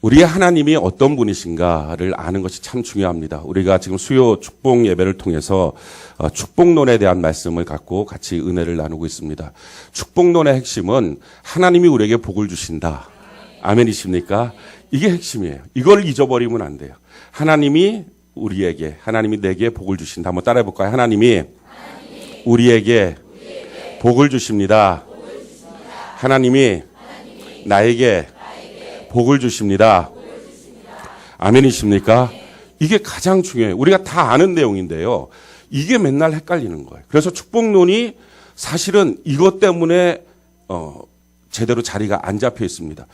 우리의 하나님이 어떤 분이신가를 아는 것이 참 중요합니다. 우리가 지금 수요 축복 예배를 통해서 축복론에 대한 말씀을 갖고 같이 은혜를 나누고 있습니다. 축복론의 핵심은 하나님이 우리에게 복을 주신다. 아멘이십니까? 이게 핵심이에요. 이걸 잊어버리면 안 돼요. 하나님이 내게 복을 주신다. 한번 따라해 볼까요? 하나님이 우리에게 복을 주십니다. 하나님이 나에게 복을 주십니다. 아멘이십니까? 이게 가장 중요해요. 우리가 다 아는 내용인데요. 이게 맨날 헷갈리는 거예요. 그래서 축복론이 사실은 이것 때문에 제대로 자리가 안 잡혀 있습니다.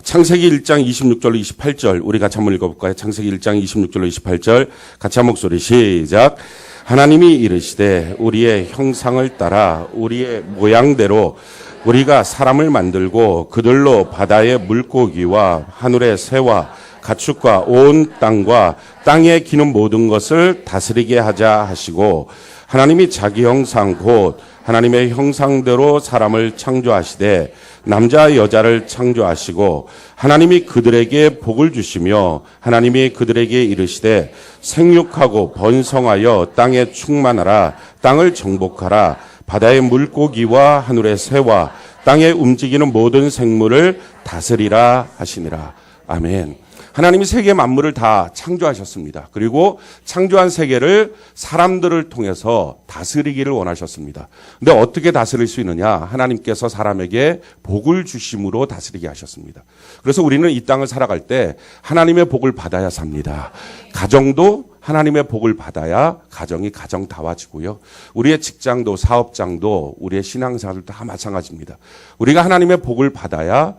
창세기 1장 26절로 28절 우리 같이 한번 읽어볼까요? 창세기 1장 26절로 28절 같이 한 목소리 시작. 하나님이 이르시되 우리의 형상을 따라 우리의 모양대로 우리가 사람을 만들고 그들로 바다의 물고기와 하늘의 새와 가축과 온 땅과 땅에 기는 모든 것을 다스리게 하자 하시고 하나님이 자기 형상 곧 하나님의 형상대로 사람을 창조하시되 남자 여자를 창조하시고 하나님이 그들에게 복을 주시며 하나님이 그들에게 이르시되 생육하고 번성하여 땅에 충만하라 땅을 정복하라 바다의 물고기와 하늘의 새와 땅에 움직이는 모든 생물을 다스리라 하시니라. 아멘. 하나님이 세계 만물을 다 창조하셨습니다. 그리고 창조한 세계를 사람들을 통해서 다스리기를 원하셨습니다. 근데 어떻게 다스릴 수 있느냐? 하나님께서 사람에게 복을 주심으로 다스리게 하셨습니다. 그래서 우리는 이 땅을 살아갈 때 하나님의 복을 받아야 삽니다. 가정도 하나님의 복을 받아야 가정이 가정다워지고요. 우리의 직장도 사업장도 우리의 신앙생활도 다 마찬가지입니다. 우리가 하나님의 복을 받아야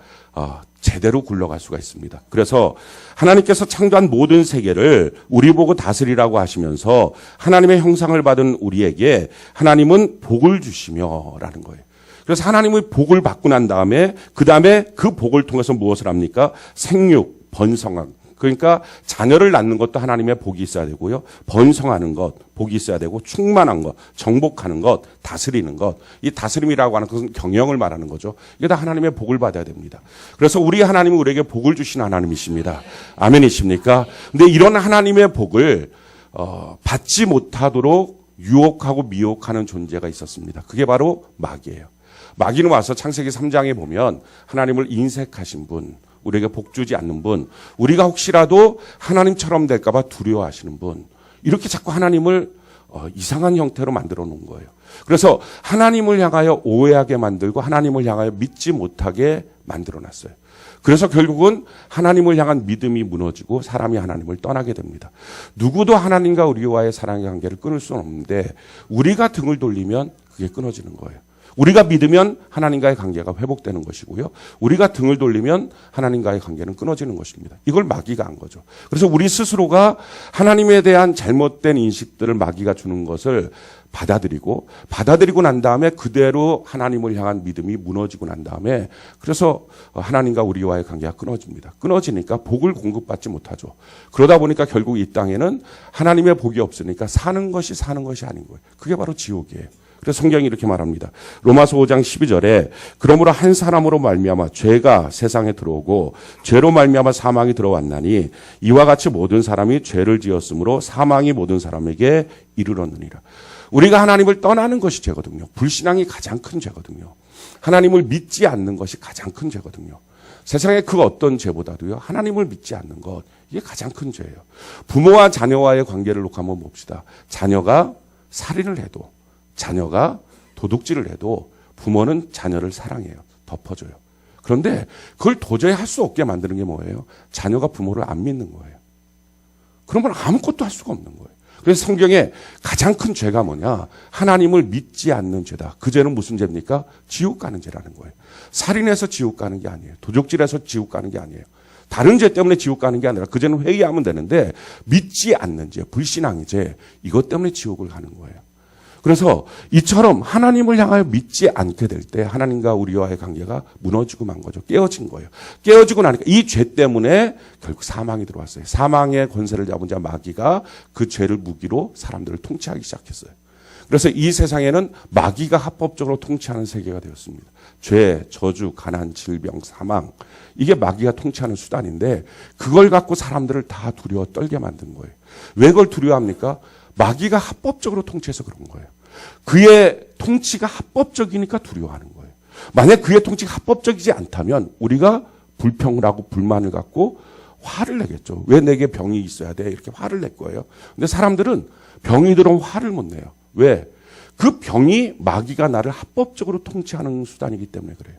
제대로 굴러갈 수가 있습니다. 그래서 하나님께서 창조한 모든 세계를 우리 보고 다스리라고 하시면서 하나님의 형상을 받은 우리에게 하나님은 복을 주시며라는 거예요. 그래서 하나님의 복을 받고 난 다음에 그 복을 통해서 무엇을 합니까? 생육, 번성함. 그러니까 자녀를 낳는 것도 하나님의 복이 있어야 되고요. 번성하는 것, 복이 있어야 되고 충만한 것, 정복하는 것, 다스리는 것. 이 다스림이라고 하는 것은 경영을 말하는 거죠. 이게 다 하나님의 복을 받아야 됩니다. 그래서 우리 하나님은 우리에게 복을 주시는 하나님이십니다. 아멘이십니까? 근데 이런 하나님의 복을 받지 못하도록 유혹하고 미혹하는 존재가 있었습니다. 그게 바로 마귀예요. 마귀는 와서 창세기 3장에 보면 하나님을 인색하신 분, 우리에게 복 주지 않는 분, 우리가 혹시라도 하나님처럼 될까 봐 두려워하시는 분, 이렇게 자꾸 하나님을 이상한 형태로 만들어 놓은 거예요. 그래서 하나님을 향하여 오해하게 만들고 하나님을 향하여 믿지 못하게 만들어 놨어요. 그래서 결국은 하나님을 향한 믿음이 무너지고 사람이 하나님을 떠나게 됩니다. 누구도 하나님과 우리와의 사랑의 관계를 끊을 수는 없는데 우리가 등을 돌리면 그게 끊어지는 거예요. 우리가 믿으면 하나님과의 관계가 회복되는 것이고요. 우리가 등을 돌리면 하나님과의 관계는 끊어지는 것입니다. 이걸 마귀가 한 거죠. 그래서 우리 스스로가 하나님에 대한 잘못된 인식들을 마귀가 주는 것을 받아들이고 난 다음에 그대로 하나님을 향한 믿음이 무너지고 난 다음에 그래서 하나님과 우리와의 관계가 끊어집니다. 끊어지니까 복을 공급받지 못하죠. 그러다 보니까 결국 이 땅에는 하나님의 복이 없으니까 사는 것이 아닌 거예요. 그게 바로 지옥이에요. 그래서 성경이 이렇게 말합니다. 로마서 5장 12절에 그러므로 한 사람으로 말미암아 죄가 세상에 들어오고 죄로 말미암아 사망이 들어왔나니 이와 같이 모든 사람이 죄를 지었으므로 사망이 모든 사람에게 이르렀느니라. 우리가 하나님을 떠나는 것이 죄거든요. 불신앙이 가장 큰 죄거든요. 하나님을 믿지 않는 것이 가장 큰 죄거든요. 세상의 그 어떤 죄보다도요. 하나님을 믿지 않는 것, 이게 가장 큰 죄예요. 부모와 자녀와의 관계를 놓고 한번 봅시다. 자녀가 살인을 해도 자녀가 도둑질을 해도 부모는 자녀를 사랑해요. 덮어줘요. 그런데 그걸 도저히 할 수 없게 만드는 게 뭐예요? 자녀가 부모를 안 믿는 거예요. 그러면 아무것도 할 수가 없는 거예요. 그래서 성경에 가장 큰 죄가 뭐냐? 하나님을 믿지 않는 죄다. 그 죄는 무슨 죄입니까? 지옥 가는 죄라는 거예요. 살인해서 지옥 가는 게 아니에요. 도둑질해서 지옥 가는 게 아니에요. 다른 죄 때문에 지옥 가는 게 아니라 그 죄는 회개하면 되는데 믿지 않는 죄, 불신앙의 죄, 이것 때문에 지옥을 가는 거예요. 그래서 이처럼 하나님을 향하여 믿지 않게 될 때 하나님과 우리와의 관계가 무너지고 만 거죠. 깨어진 거예요. 깨어지고 나니까 이 죄 때문에 결국 사망이 들어왔어요. 사망의 권세를 잡은 자 마귀가 그 죄를 무기로 사람들을 통치하기 시작했어요. 그래서 이 세상에는 마귀가 합법적으로 통치하는 세계가 되었습니다. 죄, 저주, 가난, 질병, 사망. 이게 마귀가 통치하는 수단인데 그걸 갖고 사람들을 다 두려워 떨게 만든 거예요. 왜 그걸 두려워합니까? 마귀가 합법적으로 통치해서 그런 거예요. 그의 통치가 합법적이니까 두려워하는 거예요. 만약 그의 통치가 합법적이지 않다면 우리가 불평을 하고 불만을 갖고 화를 내겠죠. 왜 내게 병이 있어야 돼? 이렇게 화를 낼 거예요. 근데 사람들은 병이 들어오면 화를 못 내요. 왜? 그 병이 마귀가 나를 합법적으로 통치하는 수단이기 때문에 그래요.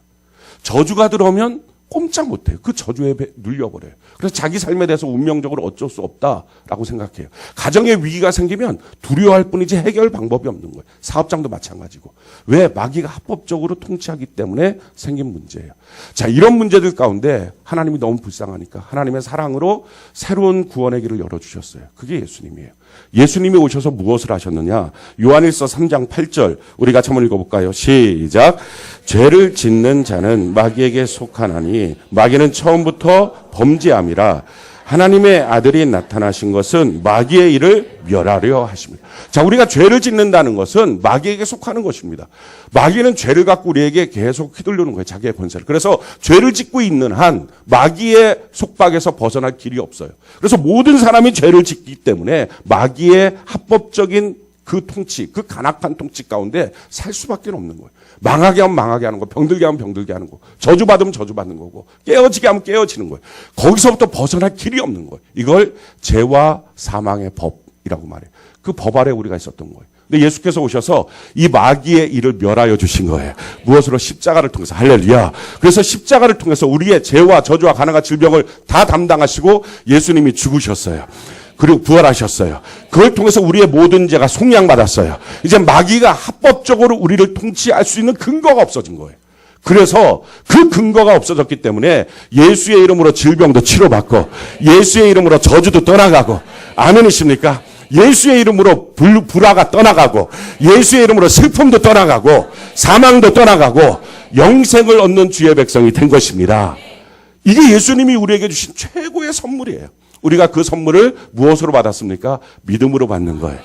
저주가 들어오면 꼼짝 못해요. 그 저주에 눌려버려요. 그래서 자기 삶에 대해서 운명적으로 어쩔 수 없다라고 생각해요. 가정에 위기가 생기면 두려워할 뿐이지 해결 방법이 없는 거예요. 사업장도 마찬가지고. 왜? 마귀가 합법적으로 통치하기 때문에 생긴 문제예요. 자, 이런 문제들 가운데 하나님이 너무 불쌍하니까 하나님의 사랑으로 새로운 구원의 길을 열어주셨어요. 그게 예수님이에요. 예수님이 오셔서 무엇을 하셨느냐? 요한일서 3장 8절 우리 같이 한번 읽어볼까요? 시작. 죄를 짓는 자는 마귀에게 속하나니 마귀는 처음부터 범죄함이라 하나님의 아들이 나타나신 것은 마귀의 일을 멸하려 하십니다. 자, 우리가 죄를 짓는다는 것은 마귀에게 속하는 것입니다. 마귀는 죄를 갖고 우리에게 계속 휘둘르는 거예요. 자기의 권세를. 그래서 죄를 짓고 있는 한 마귀의 속박에서 벗어날 길이 없어요. 그래서 모든 사람이 죄를 짓기 때문에 마귀의 합법적인 그 통치, 그 간악한 통치 가운데 살 수밖에 없는 거예요. 망하게 하면 망하게 하는 거, 병들게 하면 병들게 하는 거, 저주받으면 저주받는 거고, 깨어지게 하면 깨어지는 거예요. 거기서부터 벗어날 길이 없는 거예요. 이걸 죄와 사망의 법이라고 말해요. 그 법 아래 우리가 있었던 거예요. 근데 예수께서 오셔서 이 마귀의 일을 멸하여 주신 거예요. 무엇으로? 십자가를 통해서. 할렐루야. 그래서 십자가를 통해서 우리의 죄와 저주와 가난과 질병을 다 담당하시고 예수님이 죽으셨어요. 그리고 부활하셨어요. 그걸 통해서 우리의 모든 죄가 속량받았어요. 이제 마귀가 합법적으로 우리를 통치할 수 있는 근거가 없어진 거예요. 그래서 그 근거가 없어졌기 때문에 예수의 이름으로 질병도 치료받고 예수의 이름으로 저주도 떠나가고, 아멘이십니까? 예수의 이름으로 불화가 떠나가고 예수의 이름으로 슬픔도 떠나가고 사망도 떠나가고 영생을 얻는 주의 백성이 된 것입니다. 이게 예수님이 우리에게 주신 최고의 선물이에요. 우리가 그 선물을 무엇으로 받았습니까? 믿음으로 받는 거예요.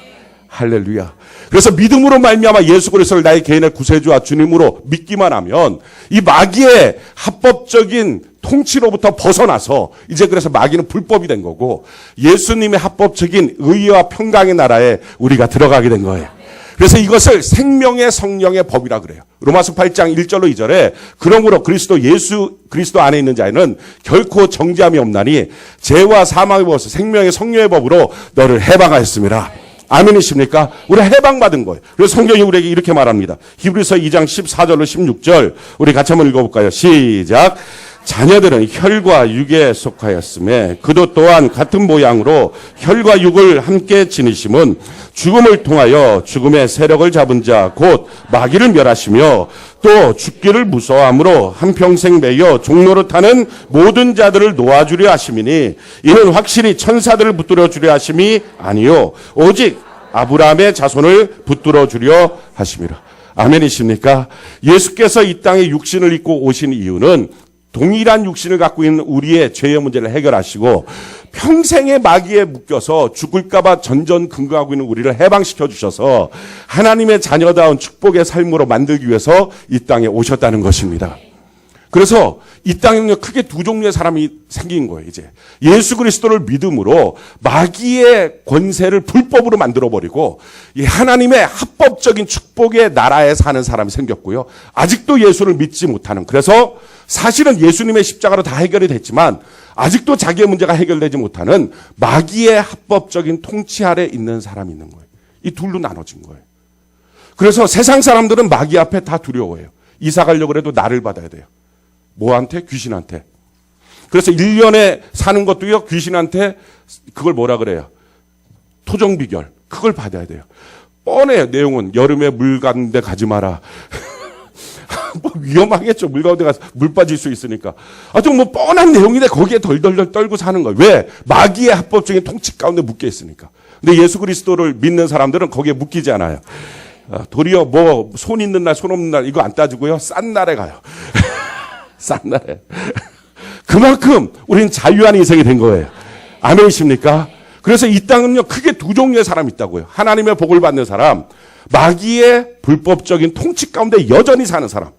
할렐루야. 그래서 믿음으로 말미암아 예수 그리스도를 나의 개인의 구세주와 주님으로 믿기만 하면 이 마귀의 합법적인 통치로부터 벗어나서 이제 그래서 마귀는 불법이 된 거고 예수님의 합법적인 의와 평강의 나라에 우리가 들어가게 된 거예요. 그래서 이것을 생명의 성령의 법이라 그래요. 로마서 8장 1절로 2절에 그러므로 예수 그리스도 안에 있는 자에는 결코 정죄함이 없나니 죄와 사망의 법에서 생명의 성령의 법으로 너를 해방하였습니다. 아멘이십니까? 우리 해방받은 거예요. 그래서 성경이 우리에게 이렇게 말합니다. 히브리서 2장 14절로 16절 우리 같이 한번 읽어볼까요? 시작. 자녀들은 혈과 육에 속하였음에 그도 또한 같은 모양으로 혈과 육을 함께 지니심은 죽음을 통하여 죽음의 세력을 잡은 자 곧 마귀를 멸하시며 또 죽기를 무서워함으로 한평생 매여 종로를 타는 모든 자들을 놓아주려 하심이니 이는 확실히 천사들을 붙들어 주려 하심이 아니요 오직 아브라함의 자손을 붙들어 주려 하심이라. 아멘이십니까? 예수께서 이 땅에 육신을 입고 오신 이유는 동일한 육신을 갖고 있는 우리의 죄의 문제를 해결하시고 평생의 마귀에 묶여서 죽을까봐 전전긍긍하고 있는 우리를 해방시켜 주셔서 하나님의 자녀다운 축복의 삶으로 만들기 위해서 이 땅에 오셨다는 것입니다. 그래서 이 땅에는 크게 두 종류의 사람이 생긴 거예요. 이제 예수 그리스도를 믿음으로 마귀의 권세를 불법으로 만들어버리고 이 하나님의 합법적인 축복의 나라에 사는 사람이 생겼고요. 아직도 예수를 믿지 못하는, 그래서 사실은 예수님의 십자가로 다 해결이 됐지만 아직도 자기의 문제가 해결되지 못하는 마귀의 합법적인 통치 아래 있는 사람이 있는 거예요. 이 둘로 나눠진 거예요. 그래서 세상 사람들은 마귀 앞에 다 두려워해요. 이사 가려고 해도 나를 받아야 돼요. 뭐한테? 귀신한테. 그래서 1년에 사는 것도요, 귀신한테 그걸 뭐라 그래요? 토정비결. 그걸 받아야 돼요. 뻔해요. 내용은 여름에 물 가는 데 가지 마라. 뭐 위험하겠죠. 물 가운데 가서 물 빠질 수 있으니까. 아주 뭐 뻔한 내용인데 거기에 덜덜덜 떨고 사는 거예요. 왜? 마귀의 합법적인 통치 가운데 묶여 있으니까. 근데 예수 그리스도를 믿는 사람들은 거기에 묶이지 않아요. 도리어 뭐 손 있는 날, 손 없는 날 이거 안 따지고요. 싼 날에 가요. 싼 날에. 그만큼 우리는 자유한 인생이 된 거예요. 아멘이십니까? 그래서 이 땅은요, 크게 두 종류의 사람이 있다고요. 하나님의 복을 받는 사람, 마귀의 불법적인 통치 가운데 여전히 사는 사람.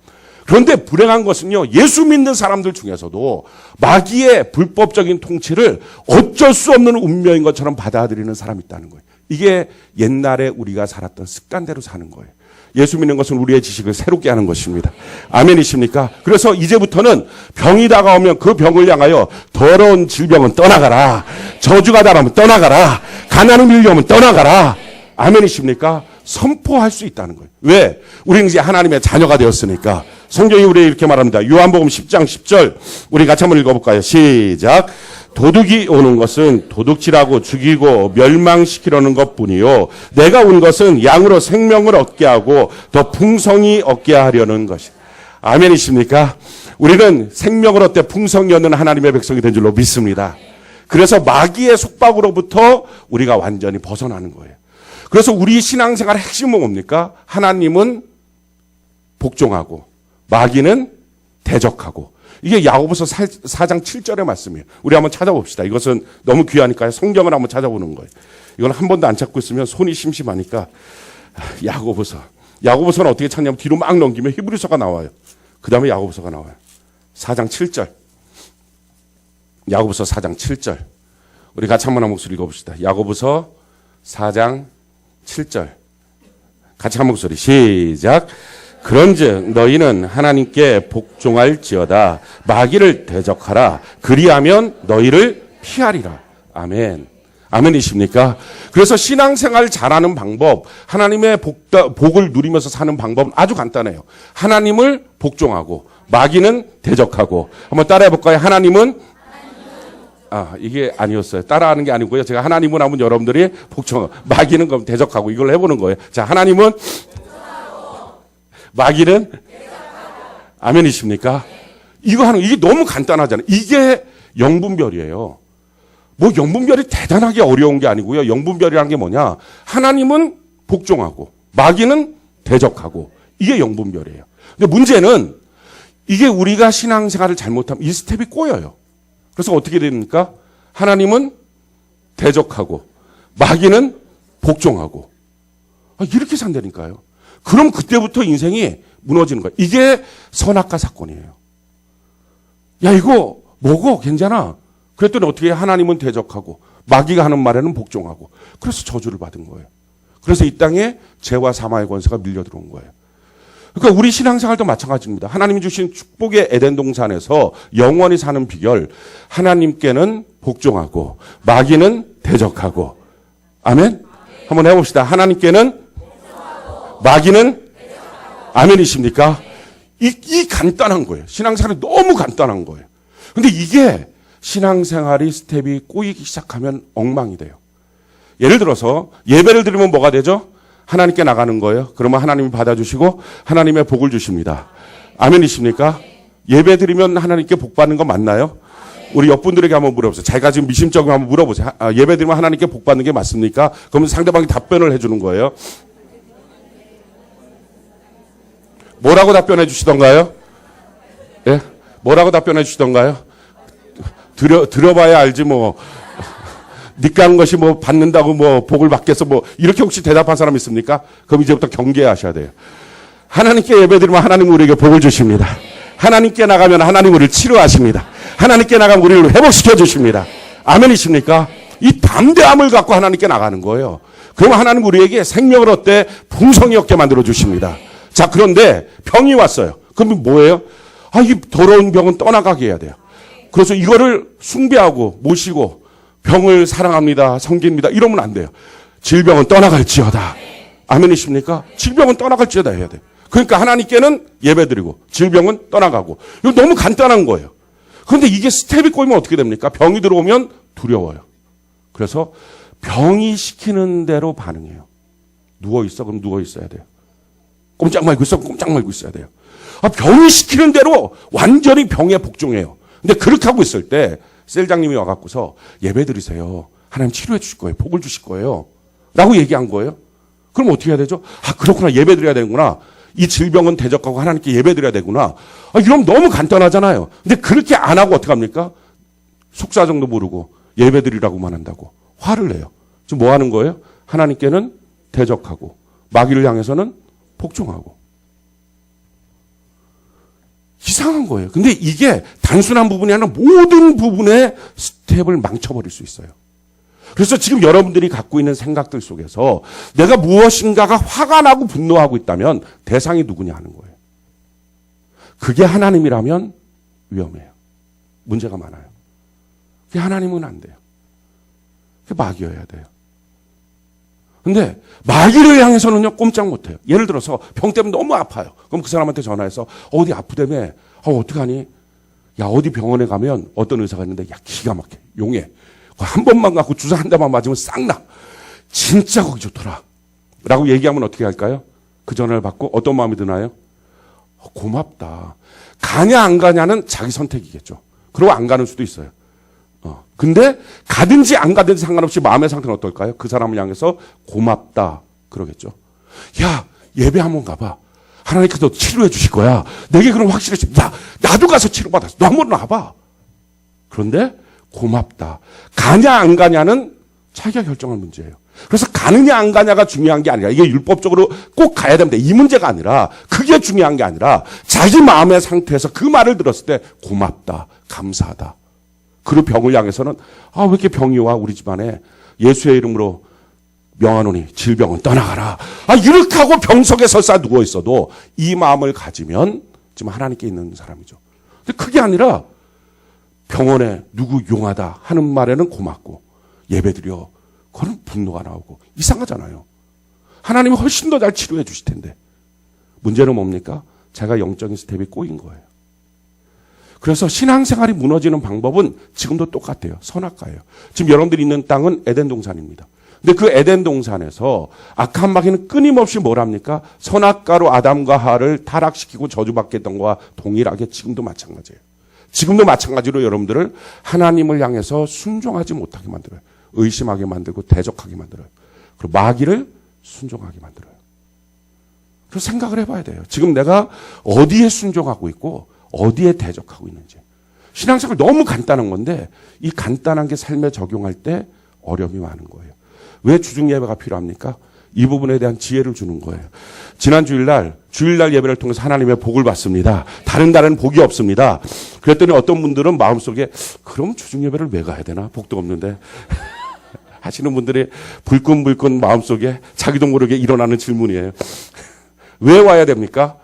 그런데 불행한 것은요, 예수 믿는 사람들 중에서도 마귀의 불법적인 통치를 어쩔 수 없는 운명인 것처럼 받아들이는 사람이 있다는 거예요. 이게 옛날에 우리가 살았던 습관대로 사는 거예요. 예수 믿는 것은 우리의 지식을 새롭게 하는 것입니다. 아멘이십니까? 그래서 이제부터는 병이 다가오면 그 병을 향하여 더러운 질병은 떠나가라. 저주가 다가오면 떠나가라. 가난을 밀려오면 떠나가라. 아멘이십니까? 선포할 수 있다는 거예요. 왜? 우리는 이제 하나님의 자녀가 되었으니까. 성경이 우리에게 이렇게 말합니다. 요한복음 10장 10절. 우리 같이 한번 읽어볼까요? 시작. 도둑이 오는 것은 도둑질하고 죽이고 멸망시키려는 것뿐이요. 내가 온 것은 양으로 생명을 얻게 하고 더 풍성히 얻게 하려는 것이. 아멘이십니까? 우리는 생명을 얻되 풍성히 얻는 하나님의 백성이 된 줄로 믿습니다. 그래서 마귀의 속박으로부터 우리가 완전히 벗어나는 거예요. 그래서 우리 신앙생활의 핵심은 뭡니까? 하나님은 복종하고 마귀는 대적하고. 이게 야고보서 4장 7절의 말씀이에요. 우리 한번 찾아봅시다. 이것은 너무 귀하니까요. 성경을 한번 찾아보는 거예요. 이건 한 번도 안 찾고 있으면 손이 심심하니까. 야고보서는 어떻게 찾냐면 뒤로 막 넘기면 히브리서가 나와요. 그 다음에 야고보서가 나와요. 4장 7절. 야고보서 4장 7절. 우리 같이 한번 한 목소리 읽어봅시다. 야고보서 4장 7절. 같이 한 목소리 시작. 그런즉 너희는 하나님께 복종할지어다. 마귀를 대적하라. 그리하면 너희를 피하리라. 아멘. 아멘이십니까? 그래서 신앙생활 잘하는 방법, 하나님의 복을 누리면서 사는 방법은 아주 간단해요. 하나님을 복종하고 마귀는 대적하고. 한번 따라해 볼까요? 하나님은 이게 아니었어요. 따라하는 게 아니고요. 제가 하나님은 하면 여러분들이 복종, 마귀는 그럼 대적하고 이걸 해보는 거예요. 자, 하나님은 마귀는 아멘이십니까? 이거 하는 이게 너무 간단하잖아요. 이게 영분별이에요. 뭐 영분별이 대단하게 어려운 게 아니고요. 영분별이라는 게 뭐냐? 하나님은 복종하고 마귀는 대적하고 이게 영분별이에요. 근데 문제는 이게 우리가 신앙생활을 잘못하면 이 스텝이 꼬여요. 그래서 어떻게 됩니까? 하나님은 대적하고 마귀는 복종하고 이렇게 산다니까요. 그럼 그때부터 인생이 무너지는 거예요. 이게 선악과 사건이에요. 야, 이거 먹어. 괜찮아. 그랬더니 어떻게 하나님은 대적하고 마귀가 하는 말에는 복종하고 그래서 저주를 받은 거예요. 그래서 이 땅에 죄와 사망의 권세가 밀려 들어온 거예요. 그러니까 우리 신앙생활도 마찬가지입니다. 하나님이 주신 축복의 에덴 동산에서 영원히 사는 비결, 하나님께는 복종하고 마귀는 대적하고. 아멘? 한번 해봅시다. 하나님께는 마귀는 아멘이십니까? 이 간단한 거예요. 신앙생활이 너무 간단한 거예요. 근데 이게 신앙생활이 스텝이 꼬이기 시작하면 엉망이 돼요. 예를 들어서 예배를 드리면 뭐가 되죠? 하나님께 나가는 거예요. 그러면 하나님이 받아주시고 하나님의 복을 주십니다. 아멘이십니까? 예배 드리면 하나님께 복 받는 거 맞나요? 우리 옆분들에게 한번 물어보세요. 자기가 지금 미심쩍으면 한번 물어보세요. 예배 드리면 하나님께 복 받는 게 맞습니까? 그러면 상대방이 답변을 해주는 거예요. 뭐라고 답변해 주시던가요? 예? 뭐라고 답변해 주시던가요? 들어봐야 알지 뭐. 니까 한 것이 뭐 받는다고 뭐 복을 받겠어 뭐 이렇게 혹시 대답한 사람 있습니까? 그럼 이제부터 경계하셔야 돼요. 하나님께 예배드리면 하나님 우리에게 복을 주십니다. 하나님께 나가면 하나님 우리를 치료하십니다. 하나님께 나가면 우리를 회복시켜 주십니다. 아멘이십니까? 이 담대함을 갖고 하나님께 나가는 거예요. 그럼 하나님 우리에게 생명을 얻되 풍성히 얻게 만들어 주십니다. 자, 그런데 병이 왔어요. 그럼 뭐예요? 이 더러운 병은 떠나가게 해야 돼요. 그래서 이거를 숭배하고 모시고 병을 사랑합니다, 섬깁니다 이러면 안 돼요. 질병은 떠나갈지어다. 아멘이십니까? 질병은 떠나갈지어다 해야 돼요. 그러니까 하나님께는 예배드리고 질병은 떠나가고. 이거 너무 간단한 거예요. 그런데 이게 스텝이 꼬이면 어떻게 됩니까? 병이 들어오면 두려워요. 그래서 병이 시키는 대로 반응해요. 누워있어? 그럼 누워있어야 돼요. 꼼짝 말고 있어? 꼼짝 말고 있어야 돼요. 병이 시키는 대로 완전히 병에 복종해요. 근데 그렇게 하고 있을 때 셀장님이 와갖고서 예배 드리세요. 하나님 치료해 주실 거예요. 복을 주실 거예요. 라고 얘기한 거예요. 그럼 어떻게 해야 되죠? 그렇구나. 예배 드려야 되는구나. 이 질병은 대적하고 하나님께 예배 드려야 되구나. 이러면 너무 간단하잖아요. 근데 그렇게 안 하고 어떡합니까? 속사정도 모르고 예배 드리라고만 한다고 화를 내요. 지금 뭐 하는 거예요? 하나님께는 대적하고 마귀를 향해서는 복종하고. 이상한 거예요. 근데 이게 단순한 부분이 아니라 모든 부분의 스텝을 망쳐버릴 수 있어요. 그래서 지금 여러분들이 갖고 있는 생각들 속에서 내가 무엇인가가 화가 나고 분노하고 있다면 대상이 누구냐 하는 거예요. 그게 하나님이라면 위험해요. 문제가 많아요. 그게 하나님은 안 돼요. 그게 마귀여야 돼요. 근데 마귀를 향해서는요 꼼짝 못해요. 예를 들어서 병 때문에 너무 아파요. 그럼 그 사람한테 전화해서 어디 아프다며? 어떡하니? 야 어디 병원에 가면 어떤 의사가 있는데 야 기가 막혀. 용해. 한 번만 갖고 주사 한 대만 맞으면 싹 나. 진짜 거기 좋더라. 라고 얘기하면 어떻게 할까요? 그 전화를 받고 어떤 마음이 드나요? 고맙다. 가냐 안 가냐는 자기 선택이겠죠. 그리고 안 가는 수도 있어요. 근데 가든지 안 가든지 상관없이 마음의 상태는 어떨까요? 그 사람을 향해서 고맙다 그러겠죠. 야 예배 한번 가봐. 하나님께서 너 치료해 주실 거야. 내게 그럼 확실해져. 야 나도 가서 치료받았어. 너 한번 와봐. 그런데 고맙다. 가냐 안 가냐는 자기가 결정할 문제예요. 그래서 가느냐 안 가냐가 중요한 게 아니라 이게 율법적으로 꼭 가야 됩니다. 이 문제가 아니라 그게 중요한 게 아니라 자기 마음의 상태에서 그 말을 들었을 때 고맙다. 감사하다. 그리고 병을 향해서는 왜 이렇게 병이 와 우리 집안에 예수의 이름으로 명하노니 질병은 떠나가라. 이렇게 하고 병석에 설사 누워 있어도 이 마음을 가지면 지금 하나님께 있는 사람이죠. 근데 그게 아니라 병원에 누구 용하다 하는 말에는 고맙고 예배드려 그건 분노가 나오고 이상하잖아요. 하나님이 훨씬 더 잘 치료해 주실 텐데 문제는 뭡니까? 제가 영적인 스텝이 꼬인 거예요. 그래서 신앙생활이 무너지는 방법은 지금도 똑같아요. 선악과예요. 지금 여러분들이 있는 땅은 에덴 동산입니다. 근데 그 에덴 동산에서 악한 마귀는 끊임없이 뭘 합니까? 선악과로 아담과 하와를 타락시키고 저주받게 했던 거와 동일하게 지금도 마찬가지예요. 지금도 마찬가지로 여러분들을 하나님을 향해서 순종하지 못하게 만들어요. 의심하게 만들고 대적하게 만들어요. 그리고 마귀를 순종하게 만들어요. 그래서 생각을 해봐야 돼요. 지금 내가 어디에 순종하고 있고 어디에 대적하고 있는지. 신앙생활 너무 간단한 건데 이 간단한 게 삶에 적용할 때 어려움이 많은 거예요. 왜 주중예배가 필요합니까? 이 부분에 대한 지혜를 주는 거예요. 지난 주일날 예배를 통해서 하나님의 복을 받습니다. 다른 복이 없습니다. 그랬더니 어떤 분들은 마음속에 그럼 주중예배를 왜 가야 되나? 복도 없는데 하시는 분들이 불끈불끈 마음속에 자기도 모르게 일어나는 질문이에요. 왜 와야 됩니까?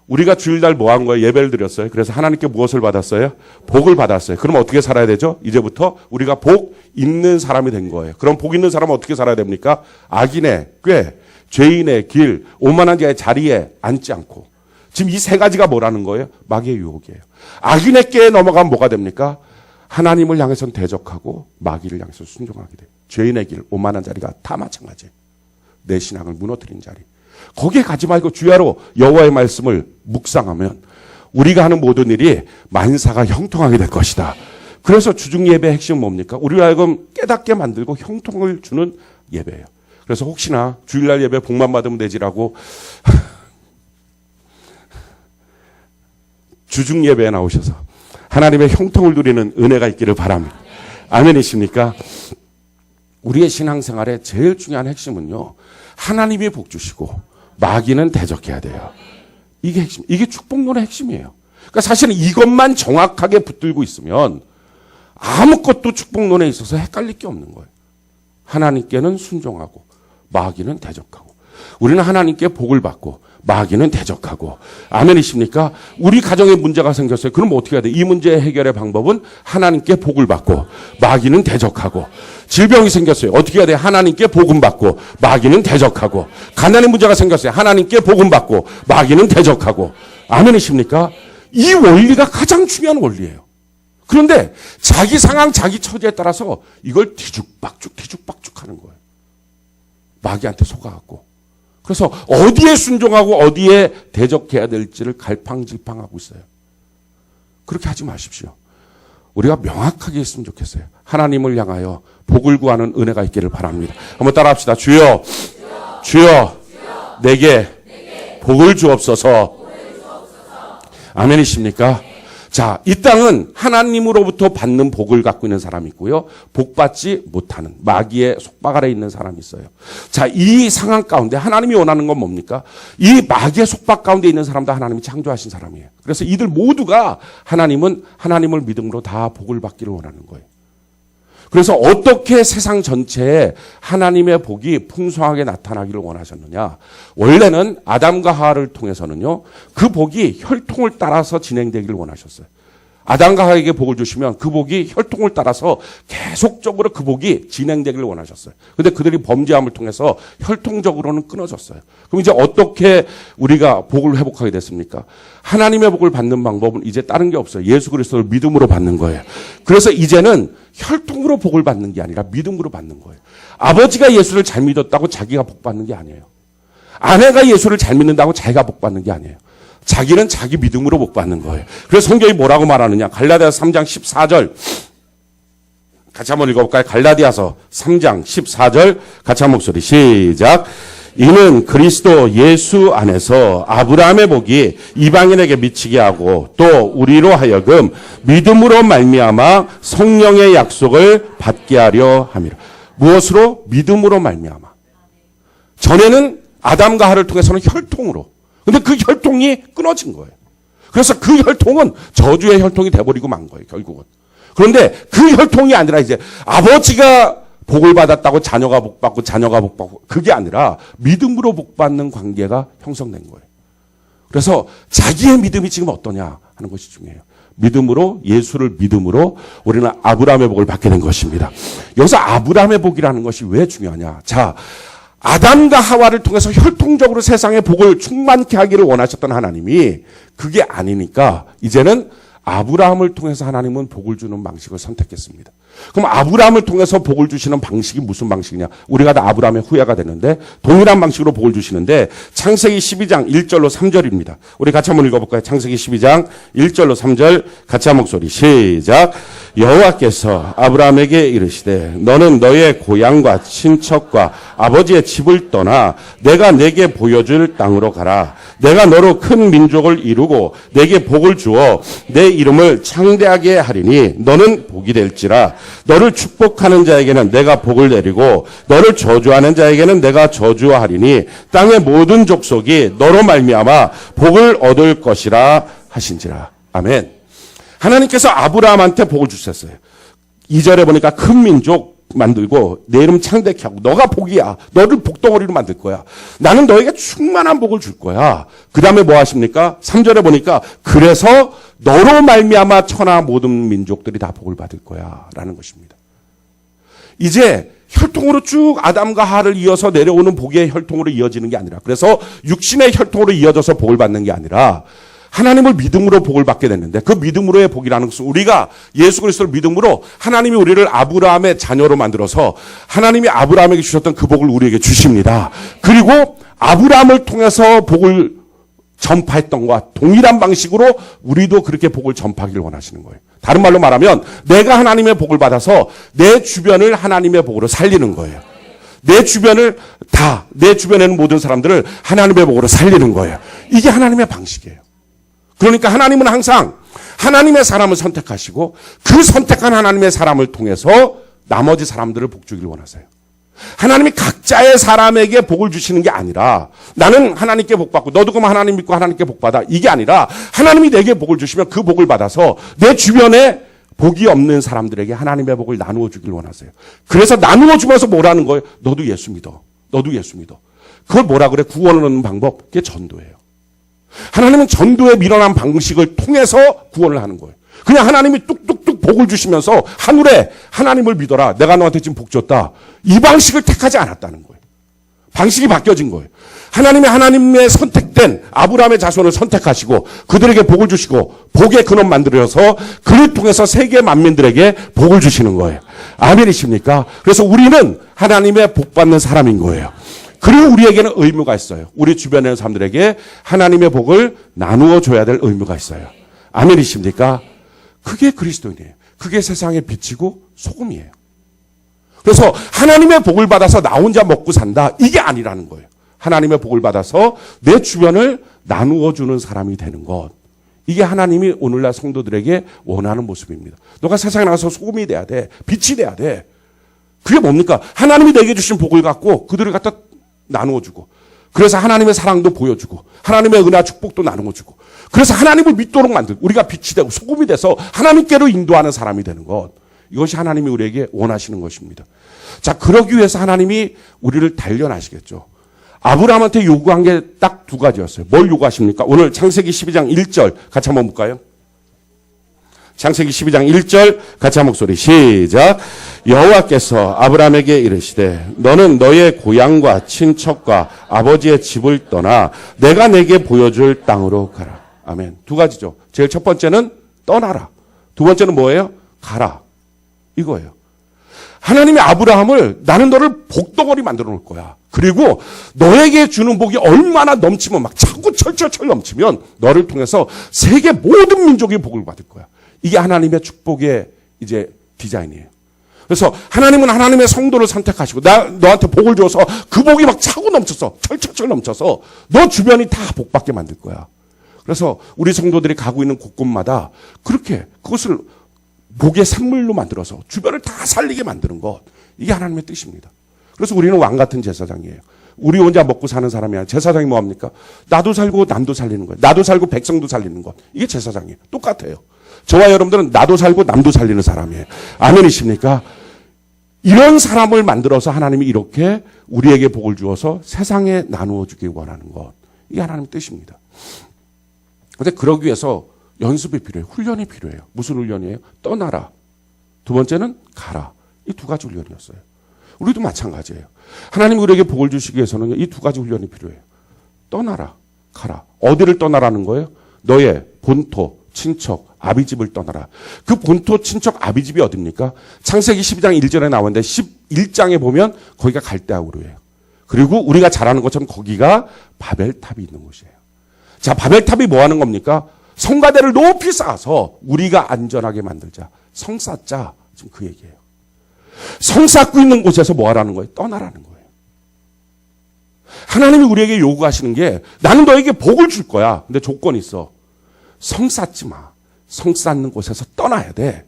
우리가 주일날 뭐 한 거예요? 예배를 드렸어요. 그래서 하나님께 무엇을 받았어요? 복을 받았어요. 그럼 어떻게 살아야 되죠? 이제부터 우리가 복 있는 사람이 된 거예요. 그럼 복 있는 사람은 어떻게 살아야 됩니까? 악인의 꾀, 죄인의 길, 오만한 자의 자리에 앉지 않고. 지금 이 세 가지가 뭐라는 거예요? 마귀의 유혹이에요. 악인의 꾀에 넘어가면 뭐가 됩니까? 하나님을 향해서는 대적하고 마귀를 향해서 순종하게 돼요. 죄인의 길, 오만한 자리가 다 마찬가지예요. 내 신앙을 무너뜨린 자리. 거기에 가지 말고 주야로 여호와의 말씀을 묵상하면 우리가 하는 모든 일이 만사가 형통하게 될 것이다. 그래서 주중 예배의 핵심은 뭡니까? 우리로 하여금 깨닫게 만들고 형통을 주는 예배예요. 그래서 혹시나 주일날 예배 복만 받으면 되지라고 주중 예배에 나오셔서 하나님의 형통을 누리는 은혜가 있기를 바랍니다. 아멘이십니까? 우리의 신앙생활의 제일 중요한 핵심은요. 하나님이 복 주시고 마귀는 대적해야 돼요. 이게 핵심, 이게 축복론의 핵심이에요. 그러니까 사실은 이것만 정확하게 붙들고 있으면 아무것도 축복론에 있어서 헷갈릴 게 없는 거예요. 하나님께는 순종하고 마귀는 대적하고 우리는 하나님께 복을 받고 마귀는 대적하고 아멘이십니까? 우리 가정에 문제가 생겼어요. 그럼 어떻게 해야 돼? 이 문제 해결의 방법은 하나님께 복을 받고 마귀는 대적하고 질병이 생겼어요. 어떻게 해야 돼? 하나님께 복음 받고 마귀는 대적하고 가난의 문제가 생겼어요. 하나님께 복음 받고 마귀는 대적하고 아멘이십니까? 이 원리가 가장 중요한 원리예요. 그런데 자기 상황, 자기 처지에 따라서 이걸 뒤죽박죽 하는 거예요. 마귀한테 속아갖고. 그래서 어디에 순종하고 어디에 대적해야 될지를 갈팡질팡하고 있어요. 그렇게 하지 마십시오. 우리가 명확하게 했으면 좋겠어요. 하나님을 향하여 복을 구하는 은혜가 있기를 바랍니다. 한번 따라합시다. 주여, 내게 복을 주옵소서. 아멘이십니까? 자, 이 땅은 하나님으로부터 받는 복을 갖고 있는 사람이 있고요. 복받지 못하는 마귀의 속박 아래 있는 사람이 있어요. 자, 이 상황 가운데 하나님이 원하는 건 뭡니까? 이 마귀의 속박 가운데 있는 사람도 하나님이 창조하신 사람이에요. 그래서 이들 모두가 하나님은 하나님을 믿음으로 다 복을 받기를 원하는 거예요. 그래서 어떻게 세상 전체에 하나님의 복이 풍성하게 나타나기를 원하셨느냐. 원래는 아담과 하와를 통해서는요, 그 복이 혈통을 따라서 진행되기를 원하셨어요. 아담과 하와에게 복을 주시면 그 복이 혈통을 따라서 계속적으로 그 복이 진행되기를 원하셨어요. 근데 그들이 범죄함을 통해서 혈통적으로는 끊어졌어요. 그럼 이제 어떻게 우리가 복을 회복하게 됐습니까? 하나님의 복을 받는 방법은 이제 다른 게 없어요. 예수 그리스도를 믿음으로 받는 거예요. 그래서 이제는 혈통으로 복을 받는 게 아니라 믿음으로 받는 거예요. 아버지가 예수를 잘 믿었다고 자기가 복 받는 게 아니에요. 아내가 예수를 잘 믿는다고 자기가 복 받는 게 아니에요. 자기는 자기 믿음으로 복 받는 거예요. 그래서 성경이 뭐라고 말하느냐. 갈라디아서 3장 14절 같이 한번 읽어볼까요? 갈라디아서 3장 14절 같이 한 목소리 시작. 이는 그리스도 예수 안에서 아브라함의 복이 이방인에게 미치게 하고 또 우리로 하여금 믿음으로 말미암아 성령의 약속을 받게 하려 함이라. 무엇으로? 믿음으로 말미암아. 전에는 아담과 하와를 통해서는 혈통으로. 근데 그 혈통이 끊어진 거예요. 그래서 그 혈통은 저주의 혈통이 돼버리고 만 거예요, 결국은. 그런데 그 혈통이 아니라 이제 아버지가 복을 받았다고 자녀가 복받고 자녀가 복받고 그게 아니라 믿음으로 복받는 관계가 형성된 거예요. 그래서 자기의 믿음이 지금 어떠냐 하는 것이 중요해요. 믿음으로, 예수를 믿음으로 우리는 아브라함의 복을 받게 된 것입니다. 여기서 아브라함의 복이라는 것이 왜 중요하냐. 자, 아담과 하와를 통해서 혈통적으로 세상의 복을 충만케 하기를 원하셨던 하나님이 그게 아니니까 이제는 아브라함을 통해서 하나님은 복을 주는 방식을 선택했습니다. 그럼 아브라함을 통해서 복을 주시는 방식이 무슨 방식이냐? 우리가 다 아브라함의 후예가 되는데 동일한 방식으로 복을 주시는데 창세기 12장 1절로 3절입니다. 우리 같이 한번 읽어볼까요? 창세기 12장 1절로 3절 같이 한 목소리 시작. 여호와께서 아브라함에게 이르시되 너는 너의 고향과 친척과 아버지의 집을 떠나 내가 내게 보여줄 땅으로 가라. 내가 너로 큰 민족을 이루고 내게 복을 주어 내 이름을 창대하게 하리니 너는 복이 될지라. 너를 축복하는 자에게는 내가 복을 내리고 너를 저주하는 자에게는 내가 저주하리니 땅의 모든 족속이 너로 말미암아 복을 얻을 것이라 하신지라. 아멘. 하나님께서 아브라함한테 복을 주셨어요. 2절에 보니까 큰 민족 만들고 내 이름 창대케 하고 너가 복이야. 너를 복덩어리로 만들 거야. 나는 너에게 충만한 복을 줄 거야. 그 다음에 뭐 하십니까? 3절에 보니까 그래서 너로 말미암아 천하 모든 민족들이 다 복을 받을 거야 라는 것입니다. 이제 혈통으로 쭉 아담과 하와를 이어서 내려오는 복의 혈통으로 이어지는 게 아니라 그래서 육신의 혈통으로 이어져서 복을 받는 게 아니라 하나님을 믿음으로 복을 받게 됐는데 그 믿음으로의 복이라는 것은 우리가 예수 그리스도를 믿음으로 하나님이 우리를 아브라함의 자녀로 만들어서 하나님이 아브라함에게 주셨던 그 복을 우리에게 주십니다. 그리고 아브라함을 통해서 복을 전파했던 것과 동일한 방식으로 우리도 그렇게 복을 전파하기를 원하시는 거예요. 다른 말로 말하면 내가 하나님의 복을 받아서 내 주변을 하나님의 복으로 살리는 거예요. 내 주변을 내 주변에 있는 모든 사람들을 하나님의 복으로 살리는 거예요. 이게 하나님의 방식이에요. 그러니까 하나님은 항상 하나님의 사람을 선택하시고 그 선택한 하나님의 사람을 통해서 나머지 사람들을 복 주기를 원하세요. 하나님이 각자의 사람에게 복을 주시는 게 아니라 나는 하나님께 복 받고 너도 그럼 하나님 믿고 하나님께 복 받아. 이게 아니라 하나님이 내게 복을 주시면 그 복을 받아서 내 주변에 복이 없는 사람들에게 하나님의 복을 나누어 주기를 원하세요. 그래서 나누어 주면서 뭐라는 거예요? 너도 예수 믿어. 너도 예수 믿어. 그걸 뭐라 그래? 구원을 얻는 방법. 그게 전도예요. 하나님은 전도에 밀어난 방식을 통해서 구원을 하는 거예요. 그냥 하나님이 뚝뚝뚝 복을 주시면서 하늘에 하나님을 믿어라. 내가 너한테 지금 복 줬다. 이 방식을 택하지 않았다는 거예요. 방식이 바뀌어진 거예요. 하나님의 선택된 아브라함의 자손을 선택하시고 그들에게 복을 주시고 복의 근원 만들어서 그를 통해서 세계 만민들에게 복을 주시는 거예요. 아멘이십니까? 그래서 우리는 하나님의 복 받는 사람인 거예요. 그리고 우리에게는 의무가 있어요. 우리 주변에 있는 사람들에게 하나님의 복을 나누어 줘야 될 의무가 있어요. 아멘이십니까? 그게 그리스도인이에요. 그게 세상의 빛이고 소금이에요. 그래서 하나님의 복을 받아서 나 혼자 먹고 산다. 이게 아니라는 거예요. 하나님의 복을 받아서 내 주변을 나누어 주는 사람이 되는 것. 이게 하나님이 오늘날 성도들에게 원하는 모습입니다. 너가 세상에 나가서 소금이 돼야 돼. 빛이 돼야 돼. 그게 뭡니까? 하나님이 내게 주신 복을 갖고 그들을 갖다 나누어주고, 그래서 하나님의 사랑도 보여주고, 하나님의 은혜와 축복도 나누어주고, 그래서 하나님을 믿도록 만들고, 우리가 빛이 되고 소금이 돼서 하나님께로 인도하는 사람이 되는 것. 이것이 하나님이 우리에게 원하시는 것입니다. 자, 그러기 위해서 하나님이 우리를 단련하시겠죠. 아브라함한테 요구한 게 딱 두 가지였어요. 뭘 요구하십니까? 오늘 창세기 12장 1절 같이 한번 볼까요? 창세기 12장 1절 같이 한 목소리 시작. 여호와께서 아브라함에게 이르시되 너는 너의 고향과 친척과 아버지의 집을 떠나 내가 내게 보여줄 땅으로 가라. 아멘. 두 가지죠. 제일 첫 번째는 떠나라. 두 번째는 뭐예요? 가라. 이거예요. 하나님이 아브라함을 나는 너를 복덩어리 만들어 놓을 거야. 그리고 너에게 주는 복이 얼마나 넘치면 막 차고 철철철 넘치면 너를 통해서 세계 모든 민족이 복을 받을 거야. 이게 하나님의 축복의 이제 디자인이에요. 그래서 하나님은 하나님의 성도를 선택하시고 너한테 복을 줘서 그 복이 막 차고 넘쳐서 철철철 넘쳐서 너 주변이 다 복받게 만들 거야. 그래서 우리 성도들이 가고 있는 곳곳마다 그렇게 그것을 복의 샘물로 만들어서 주변을 다 살리게 만드는 것. 이게 하나님의 뜻입니다. 그래서 우리는 왕 같은 제사장이에요. 우리 혼자 먹고 사는 사람이 아니라 제사장이 뭐합니까? 나도 살고 남도 살리는 거예요. 나도 살고 백성도 살리는 것. 이게 제사장이에요. 똑같아요. 저와 여러분들은 나도 살고 남도 살리는 사람이에요. 아멘이십니까? 이런 사람을 만들어서 하나님이 이렇게 우리에게 복을 주어서 세상에 나누어 주기 원하는 것. 이게 하나님의 뜻입니다. 그런데 그러기 위해서 연습이 필요해요. 훈련이 필요해요. 무슨 훈련이에요? 떠나라. 두 번째는 가라. 이 두 가지 훈련이었어요. 우리도 마찬가지예요. 하나님 우리에게 복을 주시기 위해서는 이 두 가지 훈련이 필요해요. 떠나라. 가라. 어디를 떠나라는 거예요? 너의 본토, 친척, 아비집을 떠나라. 그 본토, 친척, 아비집이 어딥니까? 창세기 12장 1절에 나오는데 11장에 보면 거기가 갈대아우르예요. 그리고 우리가 잘 아는 것처럼 거기가 바벨탑이 있는 곳이에요. 자, 바벨탑이 뭐 하는 겁니까? 성가대를 높이 쌓아서 우리가 안전하게 만들자. 성 쌓자. 지금 그 얘기예요. 성 쌓고 있는 곳에서 뭐 하라는 거예요? 떠나라는 거예요. 하나님이 우리에게 요구하시는 게 나는 너에게 복을 줄 거야. 근데 조건이 있어. 성 쌓지 마. 성 쌓는 곳에서 떠나야 돼.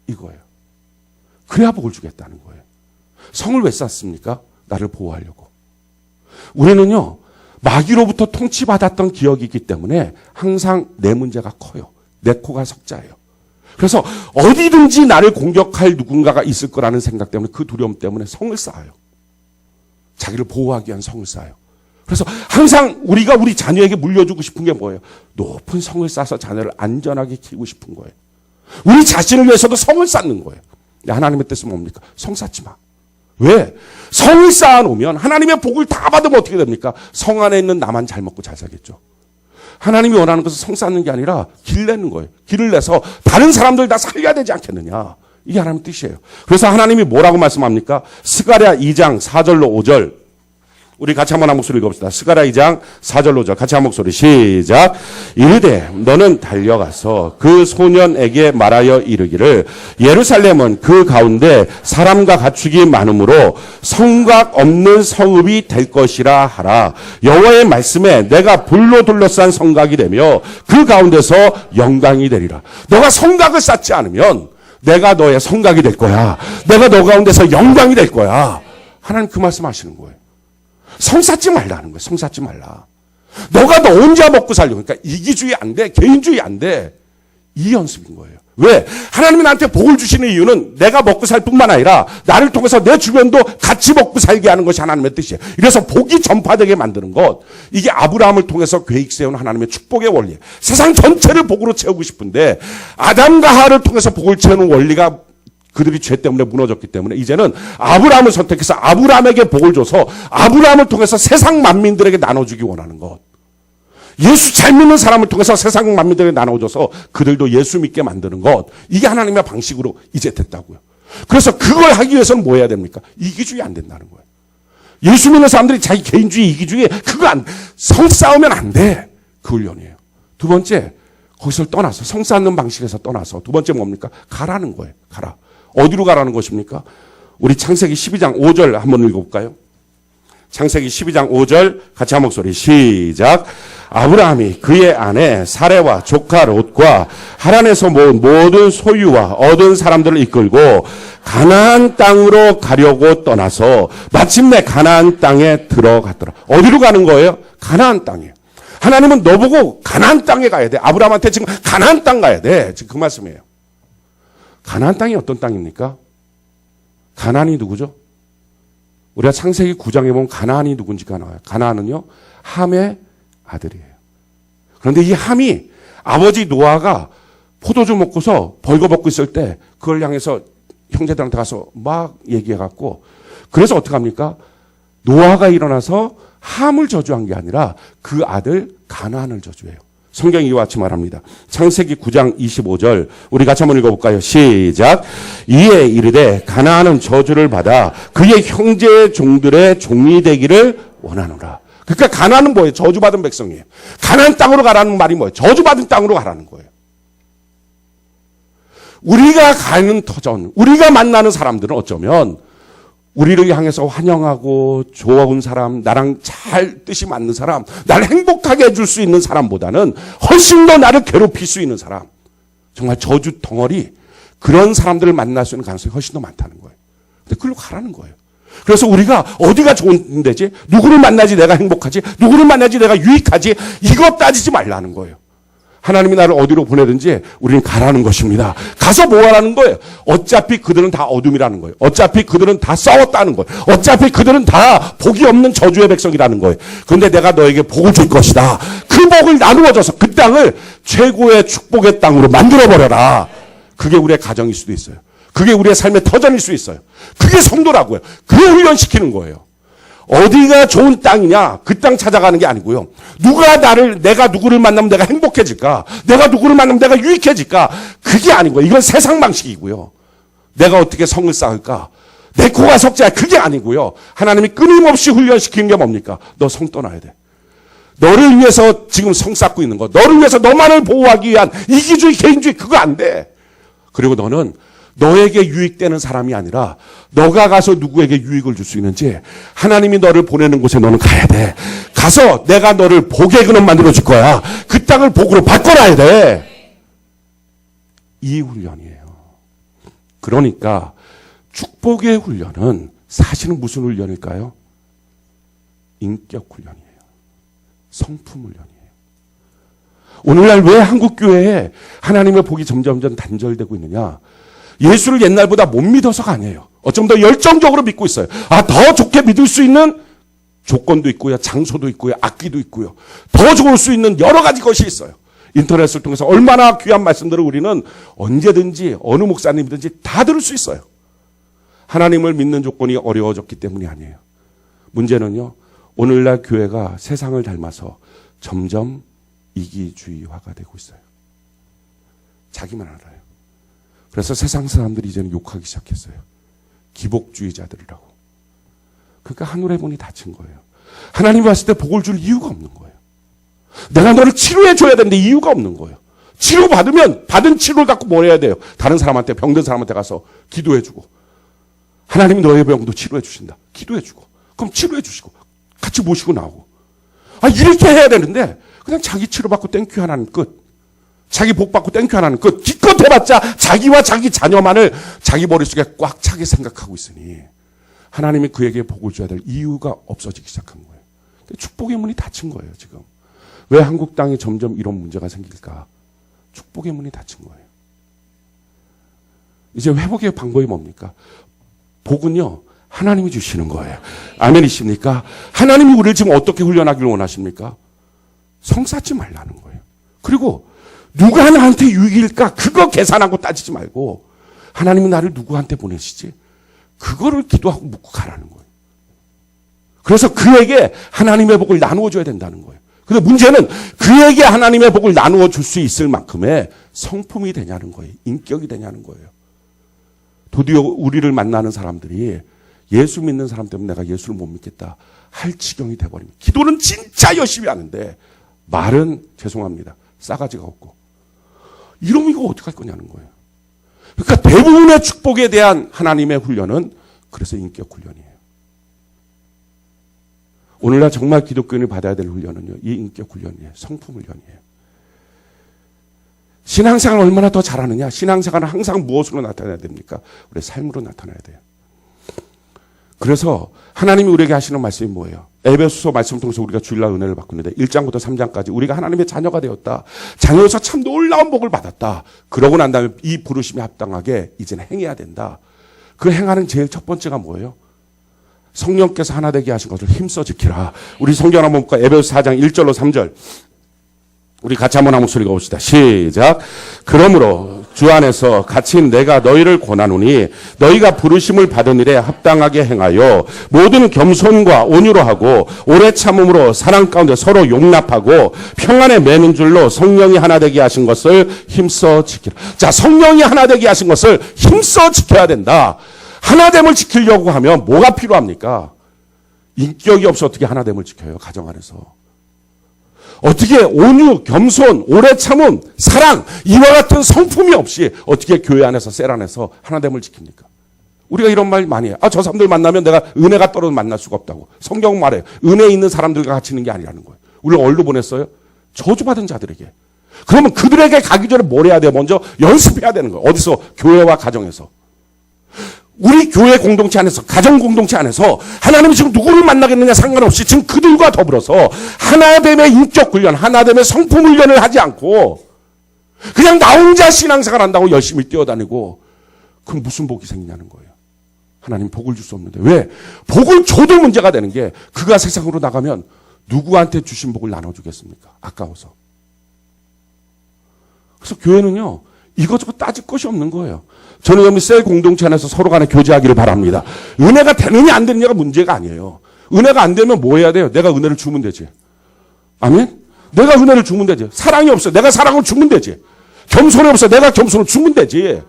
이거예요. 그래야 복을 주겠다는 거예요. 성을 왜 쌓습니까? 나를 보호하려고. 우리는요. 마귀로부터 통치받았던 기억이 있기 때문에 항상 내 문제가 커요. 내 코가 석자예요. 그래서 어디든지 나를 공격할 누군가가 있을 거라는 생각 때문에 그 두려움 때문에 성을 쌓아요. 자기를 보호하기 위한 성을 쌓아요. 그래서 항상 우리가 우리 자녀에게 물려주고 싶은 게 뭐예요? 높은 성을 쌓아서 자녀를 안전하게 키우고 싶은 거예요. 우리 자신을 위해서도 성을 쌓는 거예요. 하나님의 뜻은 뭡니까? 성 쌓지 마. 왜? 성을 쌓아놓으면 하나님의 복을 다 받으면 어떻게 됩니까? 성 안에 있는 나만 잘 먹고 잘 살겠죠. 하나님이 원하는 것은 성 쌓는 게 아니라 길 내는 거예요. 길을 내서 다른 사람들 다 살려야 되지 않겠느냐. 이게 하나님의 뜻이에요. 그래서 하나님이 뭐라고 말씀합니까? 스가랴 2장 4절로 5절. 우리 같이 한번 한 목소리 읽어봅시다. 스가랴 2장 4절로 5절 같이 한 목소리 시작. 이르되 너는 달려가서 그 소년에게 말하여 이르기를 예루살렘은 그 가운데 사람과 가축이 많으므로 성곽 없는 성읍이 될 것이라 하라. 여호와의 말씀에 내가 불로 둘러싼 성곽이 되며 그 가운데서 영광이 되리라. 너가 성곽을 쌓지 않으면 내가 너의 성곽이 될 거야. 내가 너 가운데서 영광이 될 거야. 하나님 그 말씀 하시는 거예요. 성 쌓지 말라는 거예요. 성 쌓지 말라. 너가 너 혼자 먹고 살려고. 그러니까 이기주의 안 돼. 개인주의 안 돼. 이 연습인 거예요. 왜? 하나님이 나한테 복을 주시는 이유는 내가 먹고 살 뿐만 아니라 나를 통해서 내 주변도 같이 먹고 살게 하는 것이 하나님의 뜻이에요. 이래서 복이 전파되게 만드는 것. 이게 아브라함을 통해서 계획 세운 하나님의 축복의 원리예요. 세상 전체를 복으로 채우고 싶은데 아담과 하와를 통해서 복을 채우는 원리가 그들이 죄 때문에 무너졌기 때문에 이제는 아브라함을 선택해서 아브라함에게 복을 줘서 아브라함을 통해서 세상 만민들에게 나눠주기 원하는 것. 예수 잘 믿는 사람을 통해서 세상 만민들에게 나눠줘서 그들도 예수 믿게 만드는 것. 이게 하나님의 방식으로 이제 됐다고요. 그래서 그걸 하기 위해서는 뭐 해야 됩니까? 이기주의 안 된다는 거예요. 예수 믿는 사람들이 자기 개인주의, 이기주의 그거 성 쌓으면 안 돼. 그 훈련이에요. 두 번째, 거기서 떠나서 성 쌓는 방식에서 떠나서 두 번째 뭡니까? 가라는 거예요. 가라. 어디로 가라는 것입니까? 우리 창세기 12장 5절 한번 읽어볼까요? 창세기 12장 5절 같이 한 목소리 시작. 아브라함이 그의 아내 사레와 조카 롯과 하란에서 모은 모든 소유와 얻은 사람들을 이끌고 가나안 땅으로 가려고 떠나서 마침내 가나안 땅에 들어갔더라. 어디로 가는 거예요? 가나안 땅이에요. 하나님은 너보고 가나안 땅에 가야 돼. 아브라함한테 지금 가나안 땅 가야 돼. 지금 그 말씀이에요. 가나안 땅이 어떤 땅입니까? 가나안이 누구죠? 우리가 창세기 9장에 보면 가나안이 누군지가 나와요. 가나안은요, 함의 아들이에요. 그런데 이 함이 아버지 노아가 포도주 먹고서 벌거벗고 있을 때 그걸 향해서 형제들한테 가서 막 얘기해갖고 그래서 어떻게 합니까? 노아가 일어나서 함을 저주한 게 아니라 그 아들 가나안을 저주해요. 성경이 이와 같이 말합니다. 창세기 9장 25절 우리 같이 한번 읽어볼까요? 시작. 이에 이르되 가나안은 저주를 받아 그의 형제 종들의 종이 되기를 원하노라. 그러니까 가나안은 뭐예요? 저주받은 백성이에요. 가나안 땅으로 가라는 말이 뭐예요? 저주받은 땅으로 가라는 거예요. 우리가 가는 터전, 우리가 만나는 사람들은 어쩌면 우리를 향해서 환영하고 좋은 사람, 나랑 잘 뜻이 맞는 사람, 나를 행복하게 해줄 수 있는 사람보다는 훨씬 더 나를 괴롭힐 수 있는 사람, 정말 저주 덩어리, 그런 사람들을 만날 수 있는 가능성이 훨씬 더 많다는 거예요. 근데 그걸로 가라는 거예요. 그래서 우리가 어디가 좋은 데지? 누구를 만나지 내가 행복하지? 누구를 만나지 내가 유익하지? 이거 따지지 말라는 거예요. 하나님이 나를 어디로 보내든지 우리는 가라는 것입니다. 가서 뭐 하라는 거예요? 어차피 그들은 다 어둠이라는 거예요. 어차피 그들은 다 싸웠다는 거예요. 어차피 그들은 다 복이 없는 저주의 백성이라는 거예요. 그런데 내가 너에게 복을 줄 것이다. 그 복을 나누어줘서 그 땅을 최고의 축복의 땅으로 만들어버려라. 그게 우리의 가정일 수도 있어요. 그게 우리의 삶의 터전일 수 있어요. 그게 성도라고요. 그걸 훈련시키는 거예요. 어디가 좋은 땅이냐? 그 땅 찾아가는 게 아니고요. 내가 누구를 만나면 내가 행복해질까? 내가 누구를 만나면 내가 유익해질까? 그게 아닌 거예요. 이건 세상 방식이고요. 내가 어떻게 성을 쌓을까? 내 코가 석자야. 그게 아니고요. 하나님이 끊임없이 훈련시키는 게 뭡니까? 너 성 떠나야 돼. 너를 위해서 지금 성 쌓고 있는 거. 너를 위해서 너만을 보호하기 위한 이기주의, 개인주의 그거 안 돼. 그리고 너는 너에게 유익되는 사람이 아니라 너가 가서 누구에게 유익을 줄 수 있는지 하나님이 너를 보내는 곳에 너는 가야 돼. 가서 내가 너를 복의 근원 만들어줄 거야. 그 땅을 복으로 바꿔놔야 돼. 이 훈련이에요. 그러니까 축복의 훈련은 사실은 무슨 훈련일까요? 인격 훈련이에요. 성품 훈련이에요. 오늘날 왜 한국교회에 하나님의 복이 점점 단절되고 있느냐? 예수를 옛날보다 못 믿어서가 아니에요. 어쩜 더 열정적으로 믿고 있어요. 더 좋게 믿을 수 있는 조건도 있고요. 장소도 있고요. 악기도 있고요. 더 좋을 수 있는 여러 가지 것이 있어요. 인터넷을 통해서 얼마나 귀한 말씀들을 우리는 언제든지 어느 목사님이든지 다 들을 수 있어요. 하나님을 믿는 조건이 어려워졌기 때문이 아니에요. 문제는요. 오늘날 교회가 세상을 닮아서 점점 이기주의화가 되고 있어요. 자기만 알아요. 그래서 세상 사람들이 이제는 욕하기 시작했어요. 기복주의자들이라고. 그러니까 하늘의 문이 닫힌 거예요. 하나님이 왔을 때 복을 줄 이유가 없는 거예요. 내가 너를 치료해 줘야 되는데 이유가 없는 거예요. 치료받으면 받은 치료를 갖고 뭘 해야 돼요? 다른 사람한테, 병든 사람한테 가서 기도해 주고 하나님이 너의 병도 치료해 주신다. 기도해 주고 그럼 치료해 주시고 같이 모시고 나오고 이렇게 해야 되는데 그냥 자기 치료받고 땡큐 하나님 끝. 자기 복 받고 땡큐 하나는 끝. 기껏 해봤자 자기와 자기 자녀만을 자기 머릿속에 꽉 차게 생각하고 있으니 하나님이 그에게 복을 줘야 될 이유가 없어지기 시작한 거예요. 축복의 문이 닫힌 거예요. 지금 왜 한국 땅에 점점 이런 문제가 생길까? 축복의 문이 닫힌 거예요. 이제 회복의 방법이 뭡니까? 복은요 하나님이 주시는 거예요. 아멘이십니까? 하나님이 우리를 지금 어떻게 훈련하기를 원하십니까? 성 쌓지 말라는 거예요. 그리고 누가 나한테 유익일까? 그거 계산하고 따지지 말고 하나님은 나를 누구한테 보내시지? 그거를 기도하고 묻고 가라는 거예요. 그래서 그에게 하나님의 복을 나누어 줘야 된다는 거예요. 근데 문제는 그에게 하나님의 복을 나누어 줄 수 있을 만큼의 성품이 되냐는 거예요. 인격이 되냐는 거예요. 드디어 우리를 만나는 사람들이 예수 믿는 사람 때문에 내가 예수를 못 믿겠다 할 지경이 돼버립니다. 기도는 진짜 열심히 하는데 말은 죄송합니다. 싸가지가 없고. 이러면 이거 어떻게 할 거냐는 거예요. 그러니까 대부분의 축복에 대한 하나님의 훈련은 그래서 인격 훈련이에요. 오늘날 정말 기독교인이 받아야 될 훈련은요, 이 인격 훈련이에요. 성품 훈련이에요. 신앙생활 얼마나 더 잘하느냐? 신앙생활은 항상 무엇으로 나타나야 됩니까? 우리의 삶으로 나타나야 돼요. 그래서 하나님이 우리에게 하시는 말씀이 뭐예요? 에베소서 말씀을 통해서 우리가 주일날 은혜를 받고 있는데 1장부터 3장까지 우리가 하나님의 자녀가 되었다. 자녀로서 참 놀라운 복을 받았다. 그러고 난 다음에 이 부르심에 합당하게 이제는 행해야 된다. 그 행하는 제일 첫 번째가 뭐예요? 성령께서 하나 되게 하신 것을 힘써 지키라. 우리 성경 한번 볼까요? 에베소서 4장 1절로 3절. 우리 같이 한번 한 목소리가 옵시다. 시작. 그러므로 주 안에서 같이 내가 너희를 권하노니 너희가 부르심을 받은 일에 합당하게 행하여 모든 겸손과 온유로 하고 오래 참음으로 사랑 가운데 서로 용납하고 평안에 매는 줄로 성령이 하나 되게 하신 것을 힘써 지키라. 자, 성령이 하나 되게 하신 것을 힘써 지켜야 된다. 하나됨을 지키려고 하면 뭐가 필요합니까? 인격이 없어 어떻게 하나됨을 지켜요? 가정 안에서. 어떻게 온유, 겸손, 오래 참음, 사랑 이와 같은 성품이 없이 어떻게 교회 안에서 셀 안에서 하나됨을 지킵니까? 우리가 이런 말 많이 해요. 저 사람들 만나면 내가 은혜가 떨어져 만날 수가 없다고. 성경은 말해요. 은혜 있는 사람들과 같이 있는 게 아니라는 거예요. 우리가 어디로 보냈어요? 저주받은 자들에게. 그러면 그들에게 가기 전에 뭘 해야 돼요? 먼저 연습해야 되는 거예요. 어디서? 교회와 가정에서. 우리 교회 공동체 안에서, 가정 공동체 안에서 하나님이 지금 누구를 만나겠느냐 상관없이 지금 그들과 더불어서 하나됨의 인격 훈련, 하나됨의 성품 훈련을 하지 않고 그냥 나 혼자 신앙생활 한다고 열심히 뛰어다니고 그럼 무슨 복이 생기냐는 거예요. 하나님 복을 줄 수 없는데. 왜? 복을 줘도 문제가 되는 게 그가 세상으로 나가면 누구한테 주신 복을 나눠주겠습니까? 아까워서. 그래서 교회는요, 이것저것 따질 것이 없는 거예요. 저는 여러분 셀 공동체 안에서 서로 간에 교제하기를 바랍니다. 은혜가 되느냐 안 되느냐가 문제가 아니에요. 은혜가 안 되면 뭐 해야 돼요? 내가 은혜를 주면 되지. 아멘? 내가 은혜를 주면 되지. 사랑이 없어. 내가 사랑을 주면 되지. 겸손이 없어. 내가 겸손을 주면 되지.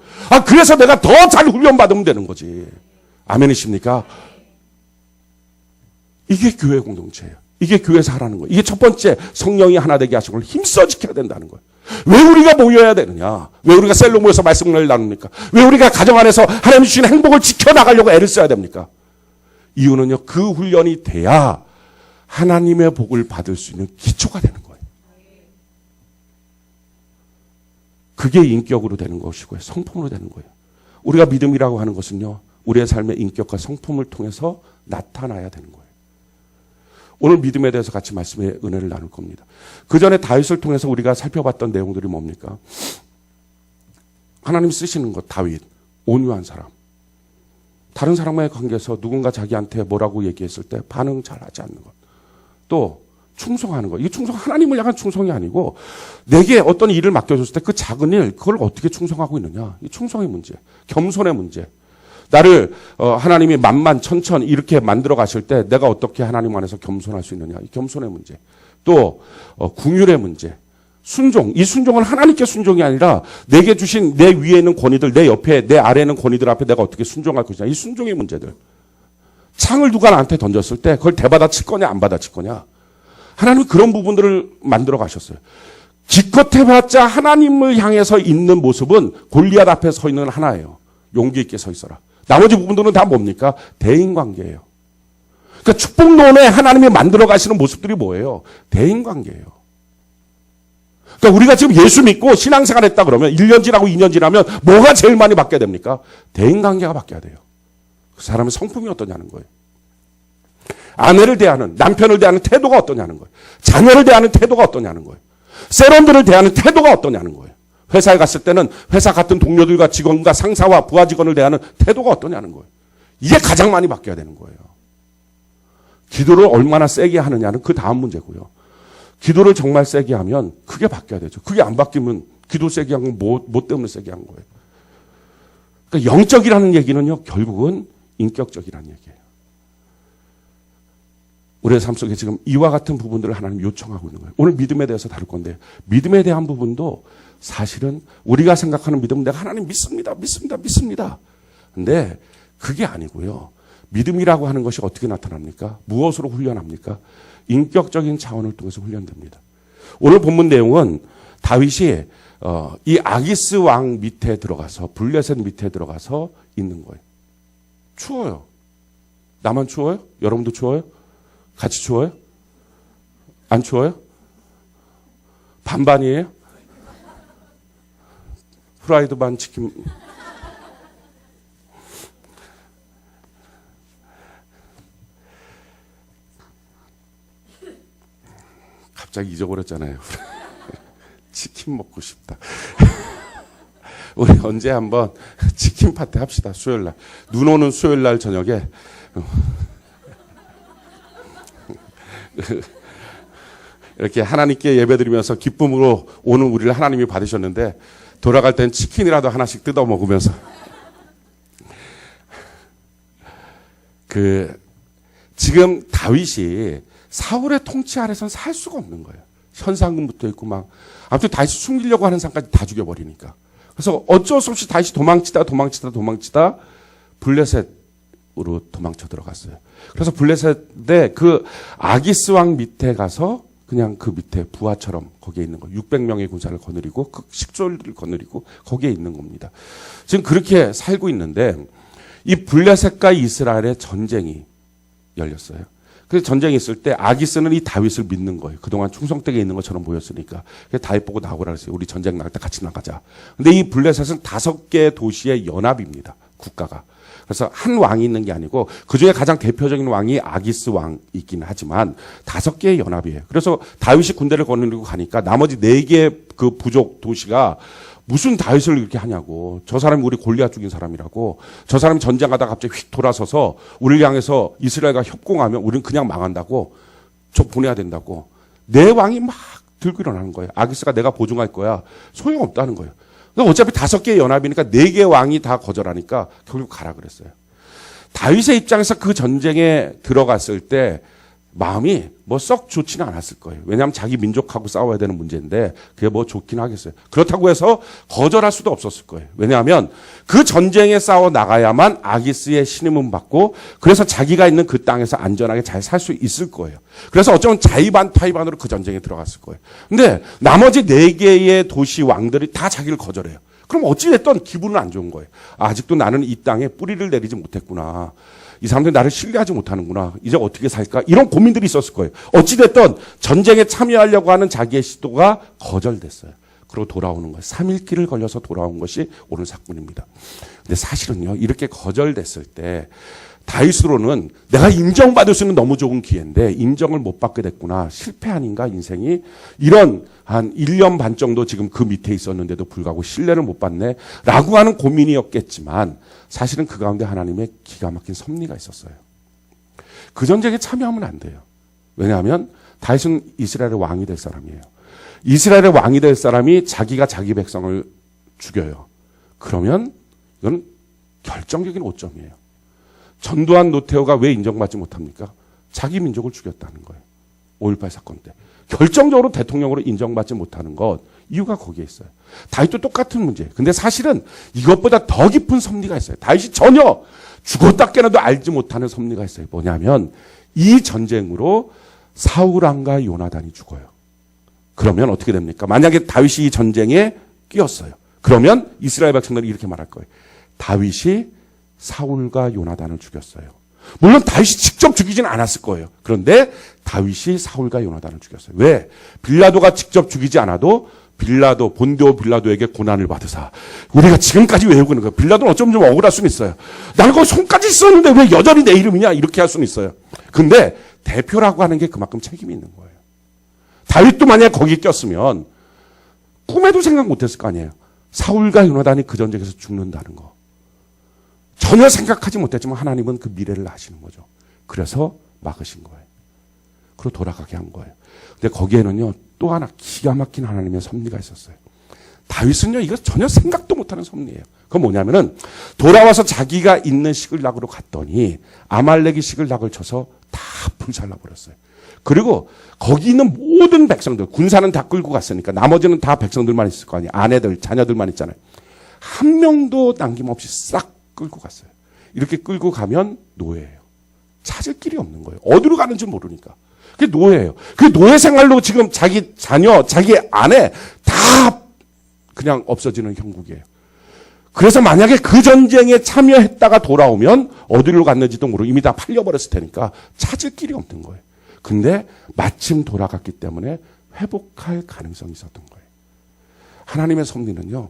그래서 내가 더 잘 훈련받으면 되는 거지. 아멘이십니까? 이게 교회 공동체예요. 이게 교회에서 하라는 거예요. 이게 첫 번째 성령이 하나 되게 하신 걸 힘써 지켜야 된다는 거예요. 왜 우리가 모여야 되느냐? 왜 우리가 셀로 모여서 말씀을 나눕니까? 왜 우리가 가정 안에서 하나님 주신 행복을 지켜나가려고 애를 써야 됩니까? 이유는요, 그 훈련이 돼야 하나님의 복을 받을 수 있는 기초가 되는 거예요. 그게 인격으로 되는 것이고요. 성품으로 되는 거예요. 우리가 믿음이라고 하는 것은요, 우리의 삶의 인격과 성품을 통해서 나타나야 되는 거예요. 오늘 믿음에 대해서 같이 말씀의 은혜를 나눌 겁니다. 그 전에 다윗을 통해서 우리가 살펴봤던 내용들이 뭡니까? 하나님 쓰시는 것, 다윗, 온유한 사람. 다른 사람과의 관계에서 누군가 자기한테 뭐라고 얘기했을 때 반응 잘 하지 않는 것. 또 충성하는 것. 이게 하나님을 향한 충성이 아니고 내게 어떤 일을 맡겨줬을 때 그 작은 일, 그걸 어떻게 충성하고 있느냐. 이 충성의 문제, 겸손의 문제. 나를 하나님이 만만 천천 이렇게 만들어 가실 때 내가 어떻게 하나님 안에서 겸손할 수 있느냐. 이 겸손의 문제. 또 긍휼의 문제. 순종. 이 순종은 하나님께 순종이 아니라 내게 주신 내 위에 있는 권위들, 내 옆에 내 아래에 있는 권위들 앞에 내가 어떻게 순종할 것이냐. 이 순종의 문제들. 창을 누가 나한테 던졌을 때 그걸 대받아칠 거냐 안 받아칠 거냐. 하나님은 그런 부분들을 만들어 가셨어요. 기껏 해봤자 하나님을 향해서 있는 모습은 골리앗 앞에 서 있는 하나예요. 용기 있게 서 있어라. 나머지 부분들은 다 뭡니까? 대인관계예요. 그러니까 축복론에 하나님이 만들어 가시는 모습들이 뭐예요? 대인관계예요. 그러니까 우리가 지금 예수 믿고 신앙생활 했다 그러면 1년 지나고 2년 지나면 뭐가 제일 많이 바뀌어야 됩니까? 대인관계가 바뀌어야 돼요. 그 사람의 성품이 어떠냐는 거예요. 아내를 대하는, 남편을 대하는 태도가 어떠냐는 거예요. 자녀를 대하는 태도가 어떠냐는 거예요. 세런들을 대하는 태도가 어떠냐는 거예요. 회사에 갔을 때는 회사 같은 동료들과 직원과 상사와 부하 직원을 대하는 태도가 어떠냐는 거예요. 이게 가장 많이 바뀌어야 되는 거예요. 기도를 얼마나 세게 하느냐는 그 다음 문제고요. 기도를 정말 세게 하면 그게 바뀌어야 되죠. 그게 안 바뀌면 기도 세게 한 건 뭐 때문에 세게 한 거예요. 그러니까 영적이라는 얘기는요, 결국은 인격적이라는 얘기예요. 우리의 삶 속에 지금 이와 같은 부분들을 하나님 요청하고 있는 거예요. 오늘 믿음에 대해서 다룰 건데, 믿음에 대한 부분도 사실은 우리가 생각하는 믿음은 내가 하나님 믿습니다. 근데 그게 아니고요. 믿음이라고 하는 것이 어떻게 나타납니까? 무엇으로 훈련합니까? 인격적인 차원을 통해서 훈련됩니다. 오늘 본문 내용은 다윗이 이 아기스 왕 밑에 들어가서, 블레셋 밑에 들어가서 있는 거예요. 추워요. 나만 추워요? 여러분도 추워요? 같이 추워요? 안 추워요? 반반이에요? 프라이드 반 치킨. 갑자기 잊어버렸잖아요. 치킨 먹고 싶다. 우리 언제 한번 치킨 파티 합시다. 수요일날. 눈 오는 수요일날 저녁에. 이렇게 하나님께 예배드리면서 기쁨으로 오는 우리를 하나님이 받으셨는데 돌아갈 땐 치킨이라도 하나씩 뜯어 먹으면서 지금 다윗이 사울의 통치 아래선 살 수가 없는 거예요. 현상금부터 있고 막 아무튼 다윗이 숨기려고 하는 사람까지 다 죽여버리니까. 그래서 어쩔 수 없이 다윗이 도망치다 블레셋으로 도망쳐 들어갔어요. 그래서 블레셋의 그 아기스 왕 밑에 가서 그냥 그 밑에 부하처럼 거기에 있는 거 600명의 군사를 거느리고 그 식솔들을 거느리고 거기에 있는 겁니다. 지금 그렇게 살고 있는데 이 블레셋과 이스라엘의 전쟁이 열렸어요. 그래서 전쟁이 있을 때 아기스는 이 다윗을 믿는 거예요. 그동안 충성되게 있는 것처럼 보였으니까. 그래서 다윗 보고 나오라 그랬어요. 우리 전쟁 나갈 때 같이 나가자. 근데 이 블레셋은 5개 도시의 연합입니다. 국가가. 그래서 한 왕이 있는 게 아니고 그중에 가장 대표적인 왕이 아기스 왕이긴 하지만 5개의 연합이에요. 그래서 다윗이 군대를 거느리고 가니까 나머지 4개의 그 부족 도시가 무슨 다윗을 이렇게 하냐고. 저 사람이 우리 골리앗 죽인 사람이라고. 저 사람이 전쟁하다가 갑자기 휙 돌아서서 우리를 향해서 이스라엘과 협공하면 우리는 그냥 망한다고. 저 보내야 된다고. 내 왕이 막 들고 일어나는 거예요. 아기스가 내가 보증할 거야. 소용없다는 거예요. 어차피 5개의 연합이니까 4개의 왕이 다 거절하니까 결국 가라 그랬어요. 다윗의 입장에서 그 전쟁에 들어갔을 때 마음이 뭐 썩 좋지는 않았을 거예요. 왜냐하면 자기 민족하고 싸워야 되는 문제인데 그게 뭐 좋긴 하겠어요. 그렇다고 해서 거절할 수도 없었을 거예요. 왜냐하면 그 전쟁에 싸워 나가야만 아기스의 신임을 받고 그래서 자기가 있는 그 땅에서 안전하게 잘 살 수 있을 거예요. 그래서 어쩌면 자의반 타의반으로 그 전쟁에 들어갔을 거예요. 근데 나머지 4개의 도시 왕들이 다 자기를 거절해요. 그럼 어찌됐든 기분은 안 좋은 거예요. 아직도 나는 이 땅에 뿌리를 내리지 못했구나. 이 사람들이 나를 신뢰하지 못하는구나. 이제 어떻게 살까? 이런 고민들이 있었을 거예요. 어찌됐든 전쟁에 참여하려고 하는 자기의 시도가 거절됐어요. 그리고 돌아오는 거예요. 3일길을 걸려서 돌아온 것이 오늘 사건입니다. 근데 사실은요, 이렇게 거절됐을 때 다윗으로는 내가 인정받을 수 있는 너무 좋은 기회인데 인정을 못 받게 됐구나. 실패 아닌가 인생이. 이런 한 1년 반 정도 지금 그 밑에 있었는데도 불구하고 신뢰를 못 받네 라고 하는 고민이었겠지만 사실은 그 가운데 하나님의 기가 막힌 섭리가 있었어요. 그 전쟁에 참여하면 안 돼요. 왜냐하면 다윗은 이스라엘의 왕이 될 사람이에요. 이스라엘의 왕이 될 사람이 자기가 자기 백성을 죽여요. 그러면 이건 결정적인 오점이에요. 전두환 노태우가 왜 인정받지 못합니까? 자기 민족을 죽였다는 거예요. 5.18 사건 때. 결정적으로 대통령으로 인정받지 못하는 것, 이유가 거기에 있어요. 다윗도 똑같은 문제예요. 근데 사실은 이것보다 더 깊은 섭리가 있어요. 다윗이 전혀 죽었다 깨어나도 알지 못하는 섭리가 있어요. 뭐냐면 이 전쟁으로 사울왕과 요나단이 죽어요. 그러면 어떻게 됩니까? 만약에 다윗이 이 전쟁에 끼었어요. 그러면 이스라엘 백성들이 이렇게 말할 거예요. 다윗이 사울과 요나단을 죽였어요. 물론 다윗이 직접 죽이진 않았을 거예요. 그런데 다윗이 사울과 요나단을 죽였어요. 왜? 빌라도가 직접 죽이지 않아도 본디오 빌라도에게 고난을 받으사 우리가 지금까지 외우고 있는 거예요. 빌라도는 어쩌면 좀 억울할 수는 있어요. 나는 거기 손까지 썼는데 왜 여전히 내 이름이냐 이렇게 할 수는 있어요. 근데 대표라고 하는 게 그만큼 책임이 있는 거예요. 다윗도 만약에 거기 꼈으면 꿈에도 생각 못했을 거 아니에요. 사울과 요나단이 그 전쟁에서 죽는다는 거. 전혀 생각하지 못했지만 하나님은 그 미래를 아시는 거죠. 그래서 막으신 거예요. 그리고 돌아가게 한 거예요. 근데 거기에는요, 또 하나 기가 막힌 하나님의 섭리가 있었어요. 다윗은요, 이거 전혀 생각도 못하는 섭리예요. 그건 뭐냐면은, 돌아와서 자기가 있는 시글락으로 갔더니, 아말렉이 시글락을 쳐서 다 불살라버렸어요. 그리고 거기 있는 모든 백성들, 군사는 다 끌고 갔으니까, 나머지는 다 백성들만 있을 거 아니에요. 아내들, 자녀들만 있잖아요. 한 명도 남김없이 싹 끌고 갔어요. 이렇게 끌고 가면 노예예요. 찾을 길이 없는 거예요. 어디로 가는지 모르니까. 그게 노예예요. 그 노예 생활로 지금 자기 자녀, 자기 아내 다 그냥 없어지는 형국이에요. 그래서 만약에 그 전쟁에 참여했다가 돌아오면 어디로 갔는지도 모르고 이미 다 팔려버렸을 테니까 찾을 길이 없는 거예요. 근데 마침 돌아갔기 때문에 회복할 가능성이 있었던 거예요. 하나님의 섭리는요,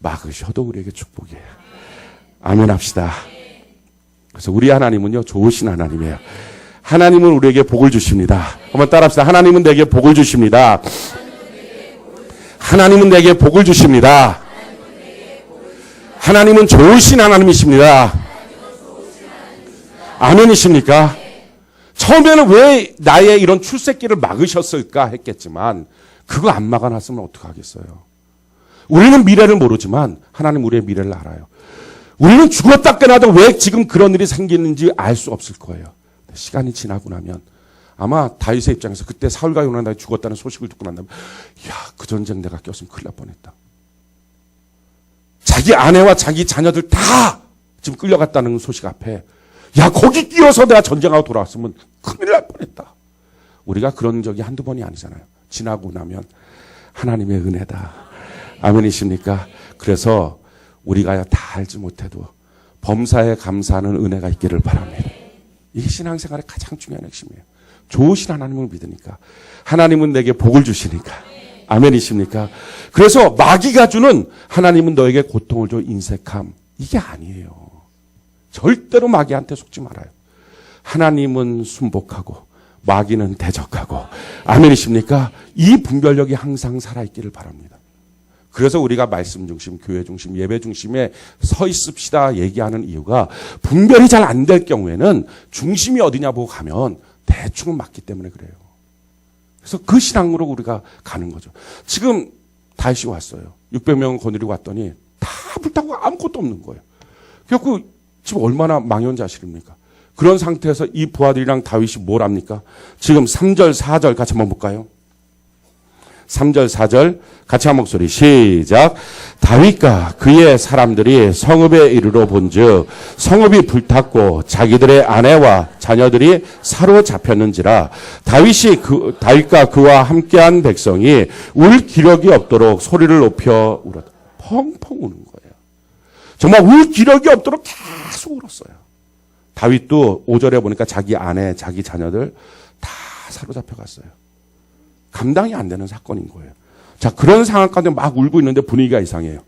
막으셔도 우리에게 축복이에요. 아멘 합시다. 그래서 우리 하나님은요, 좋으신 하나님이에요. 하나님은 우리에게 복을 주십니다. 한번 따라합시다. 하나님은 내게 복을 주십니다. 하나님은 내게 복을 주십니다. 하나님은 좋으신 하나님이십니다. 아멘이십니까? 처음에는 왜 나의 이런 출세기를 막으셨을까 했겠지만 그거 안 막아놨으면 어떡하겠어요. 우리는 미래를 모르지만 하나님 우리의 미래를 알아요. 우리는 죽었다 깨나도 왜 지금 그런 일이 생기는지 알 수 없을 거예요. 시간이 지나고 나면 아마 다윗의 입장에서 그때 사울과 요나단이 죽었다는 소식을 듣고 난 다음에 그 전쟁 내가 꼈으면 큰일 날 뻔했다. 자기 아내와 자기 자녀들 다 지금 끌려갔다는 소식 앞에 거기 끼어서 내가 전쟁하고 돌아왔으면 큰일 날 뻔했다. 우리가 그런 적이 한두 번이 아니잖아요. 지나고 나면 하나님의 은혜다. 아멘이십니까? 그래서 우리가 다 알지 못해도 범사에 감사하는 은혜가 있기를 바랍니다. 이게 신앙생활의 가장 중요한 핵심이에요. 좋으신 하나님을 믿으니까. 하나님은 내게 복을 주시니까. 아멘이십니까? 그래서 마귀가 주는 하나님은 너에게 고통을 줘 인색함. 이게 아니에요. 절대로 마귀한테 속지 말아요. 하나님은 순복하고 마귀는 대적하고. 아멘이십니까? 이 분별력이 항상 살아있기를 바랍니다. 그래서 우리가 말씀 중심, 교회 중심, 예배 중심에 서 있읍시다 얘기하는 이유가 분별이 잘 안 될 경우에는 중심이 어디냐 보고 가면 대충은 맞기 때문에 그래요. 그래서 그 신앙으로 우리가 가는 거죠. 지금 다윗이 왔어요. 600명 거느리고 왔더니 다 불타고 아무것도 없는 거예요. 그래서 지금 얼마나 망연자실입니까? 그런 상태에서 이 부하들이랑 다윗이 뭘 합니까? 지금 3절, 4절 같이 한번 볼까요? 3절, 4절 같이 한 목소리 시작. 다윗과 그의 사람들이 성읍에 이르러 본즉 성읍이 불탔고 자기들의 아내와 자녀들이 사로잡혔는지라 다윗과 그와 함께한 백성이 울 기력이 없도록 소리를 높여 울었다. 펑펑 우는 거예요. 정말 울 기력이 없도록 계속 울었어요. 다윗도 5절에 보니까 자기 아내, 자기 자녀들 다 사로잡혀 갔어요. 감당이 안 되는 사건인 거예요. 자, 그런 상황 가운데 막 울고 있는데 분위기가 이상해요.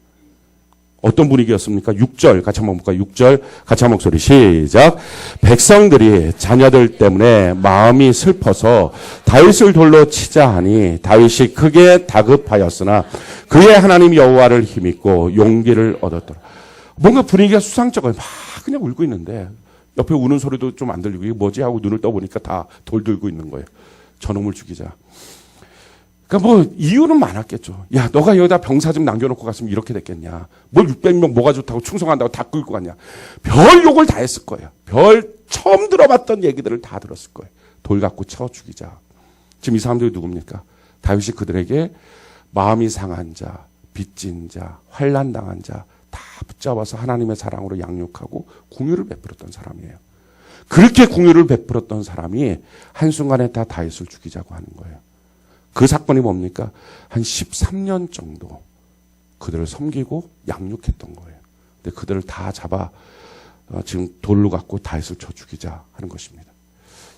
어떤 분위기였습니까? 6절 같이 한번 볼까요? 6절 같이 한 목소리 시작. 백성들이 자녀들 때문에 마음이 슬퍼서 다윗을 돌로 치자 하니 다윗이 크게 다급하였으나 그의 하나님 여호와를 힘입고 용기를 얻었더라. 뭔가 분위기가 수상쩍어요. 막 그냥 울고 있는데 옆에 우는 소리도 좀 안 들리고 이게 뭐지 하고 눈을 떠보니까 다 돌 들고 있는 거예요. 저놈을 죽이자. 그러니까 이유는 많았겠죠. 야, 너가 여기다 병사 좀 남겨놓고 갔으면 이렇게 됐겠냐. 600명 뭐가 좋다고 충성한다고 다 끌고 갔냐. 별 욕을 다 했을 거예요. 처음 들어봤던 얘기들을 다 들었을 거예요. 돌 갖고 쳐 죽이자. 지금 이 사람들이 누굽니까? 다윗이 그들에게 마음이 상한 자, 빚진 자, 환난 당한 자 다 붙잡아서 하나님의 사랑으로 양육하고 궁유를 베풀었던 사람이에요. 그렇게 궁유를 베풀었던 사람이 한순간에 다 다윗을 죽이자고 하는 거예요. 그 사건이 뭡니까? 한 13년 정도 그들을 섬기고 양육했던 거예요. 근데 그들을 다 잡아 지금 돌로 갖고 다윗을 쳐 죽이자 하는 것입니다.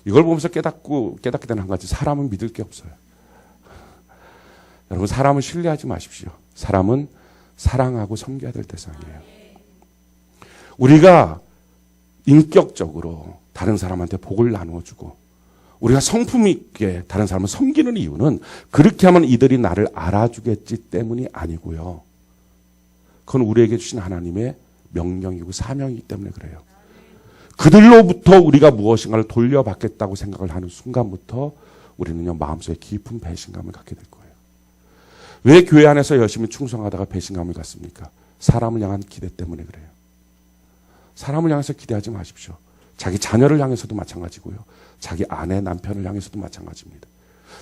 이걸 보면서 깨닫게 되는 한 가지, 사람은 믿을 게 없어요. 여러분, 사람은 신뢰하지 마십시오. 사람은 사랑하고 섬겨야 될 대상이에요. 우리가 인격적으로 다른 사람한테 복을 나누어주고 우리가 성품 있게 다른 사람을 섬기는 이유는 그렇게 하면 이들이 나를 알아주겠지 때문이 아니고요. 그건 우리에게 주신 하나님의 명령이고 사명이기 때문에 그래요. 그들로부터 우리가 무엇인가를 돌려받겠다고 생각을 하는 순간부터 우리는요, 마음속에 깊은 배신감을 갖게 될 거예요. 왜 교회 안에서 열심히 충성하다가 배신감을 갖습니까? 사람을 향한 기대 때문에 그래요. 사람을 향해서 기대하지 마십시오. 자기 자녀를 향해서도 마찬가지고요. 자기 아내, 남편을 향해서도 마찬가지입니다.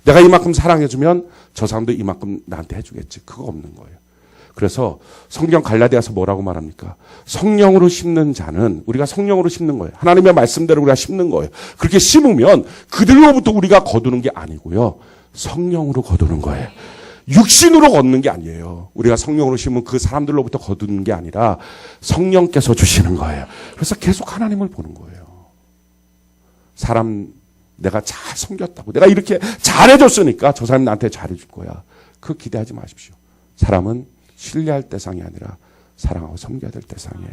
내가 이만큼 사랑해주면 저 사람도 이만큼 나한테 해주겠지. 그거 없는 거예요. 그래서 성경 갈라디아서 뭐라고 말합니까? 성령으로 심는 자는 우리가 성령으로 심는 거예요. 하나님의 말씀대로 우리가 심는 거예요. 그렇게 심으면 그들로부터 우리가 거두는 게 아니고요. 성령으로 거두는 거예요. 육신으로 거두는 게 아니에요. 우리가 성령으로 심으면 그 사람들로부터 거두는 게 아니라 성령께서 주시는 거예요. 그래서 계속 하나님을 보는 거예요. 사람 내가 잘 섬겼다고, 내가 이렇게 잘해줬으니까 저 사람이 나한테 잘해줄 거야. 그거 기대하지 마십시오. 사람은 신뢰할 대상이 아니라 사랑하고 섬겨야 될 대상이에요.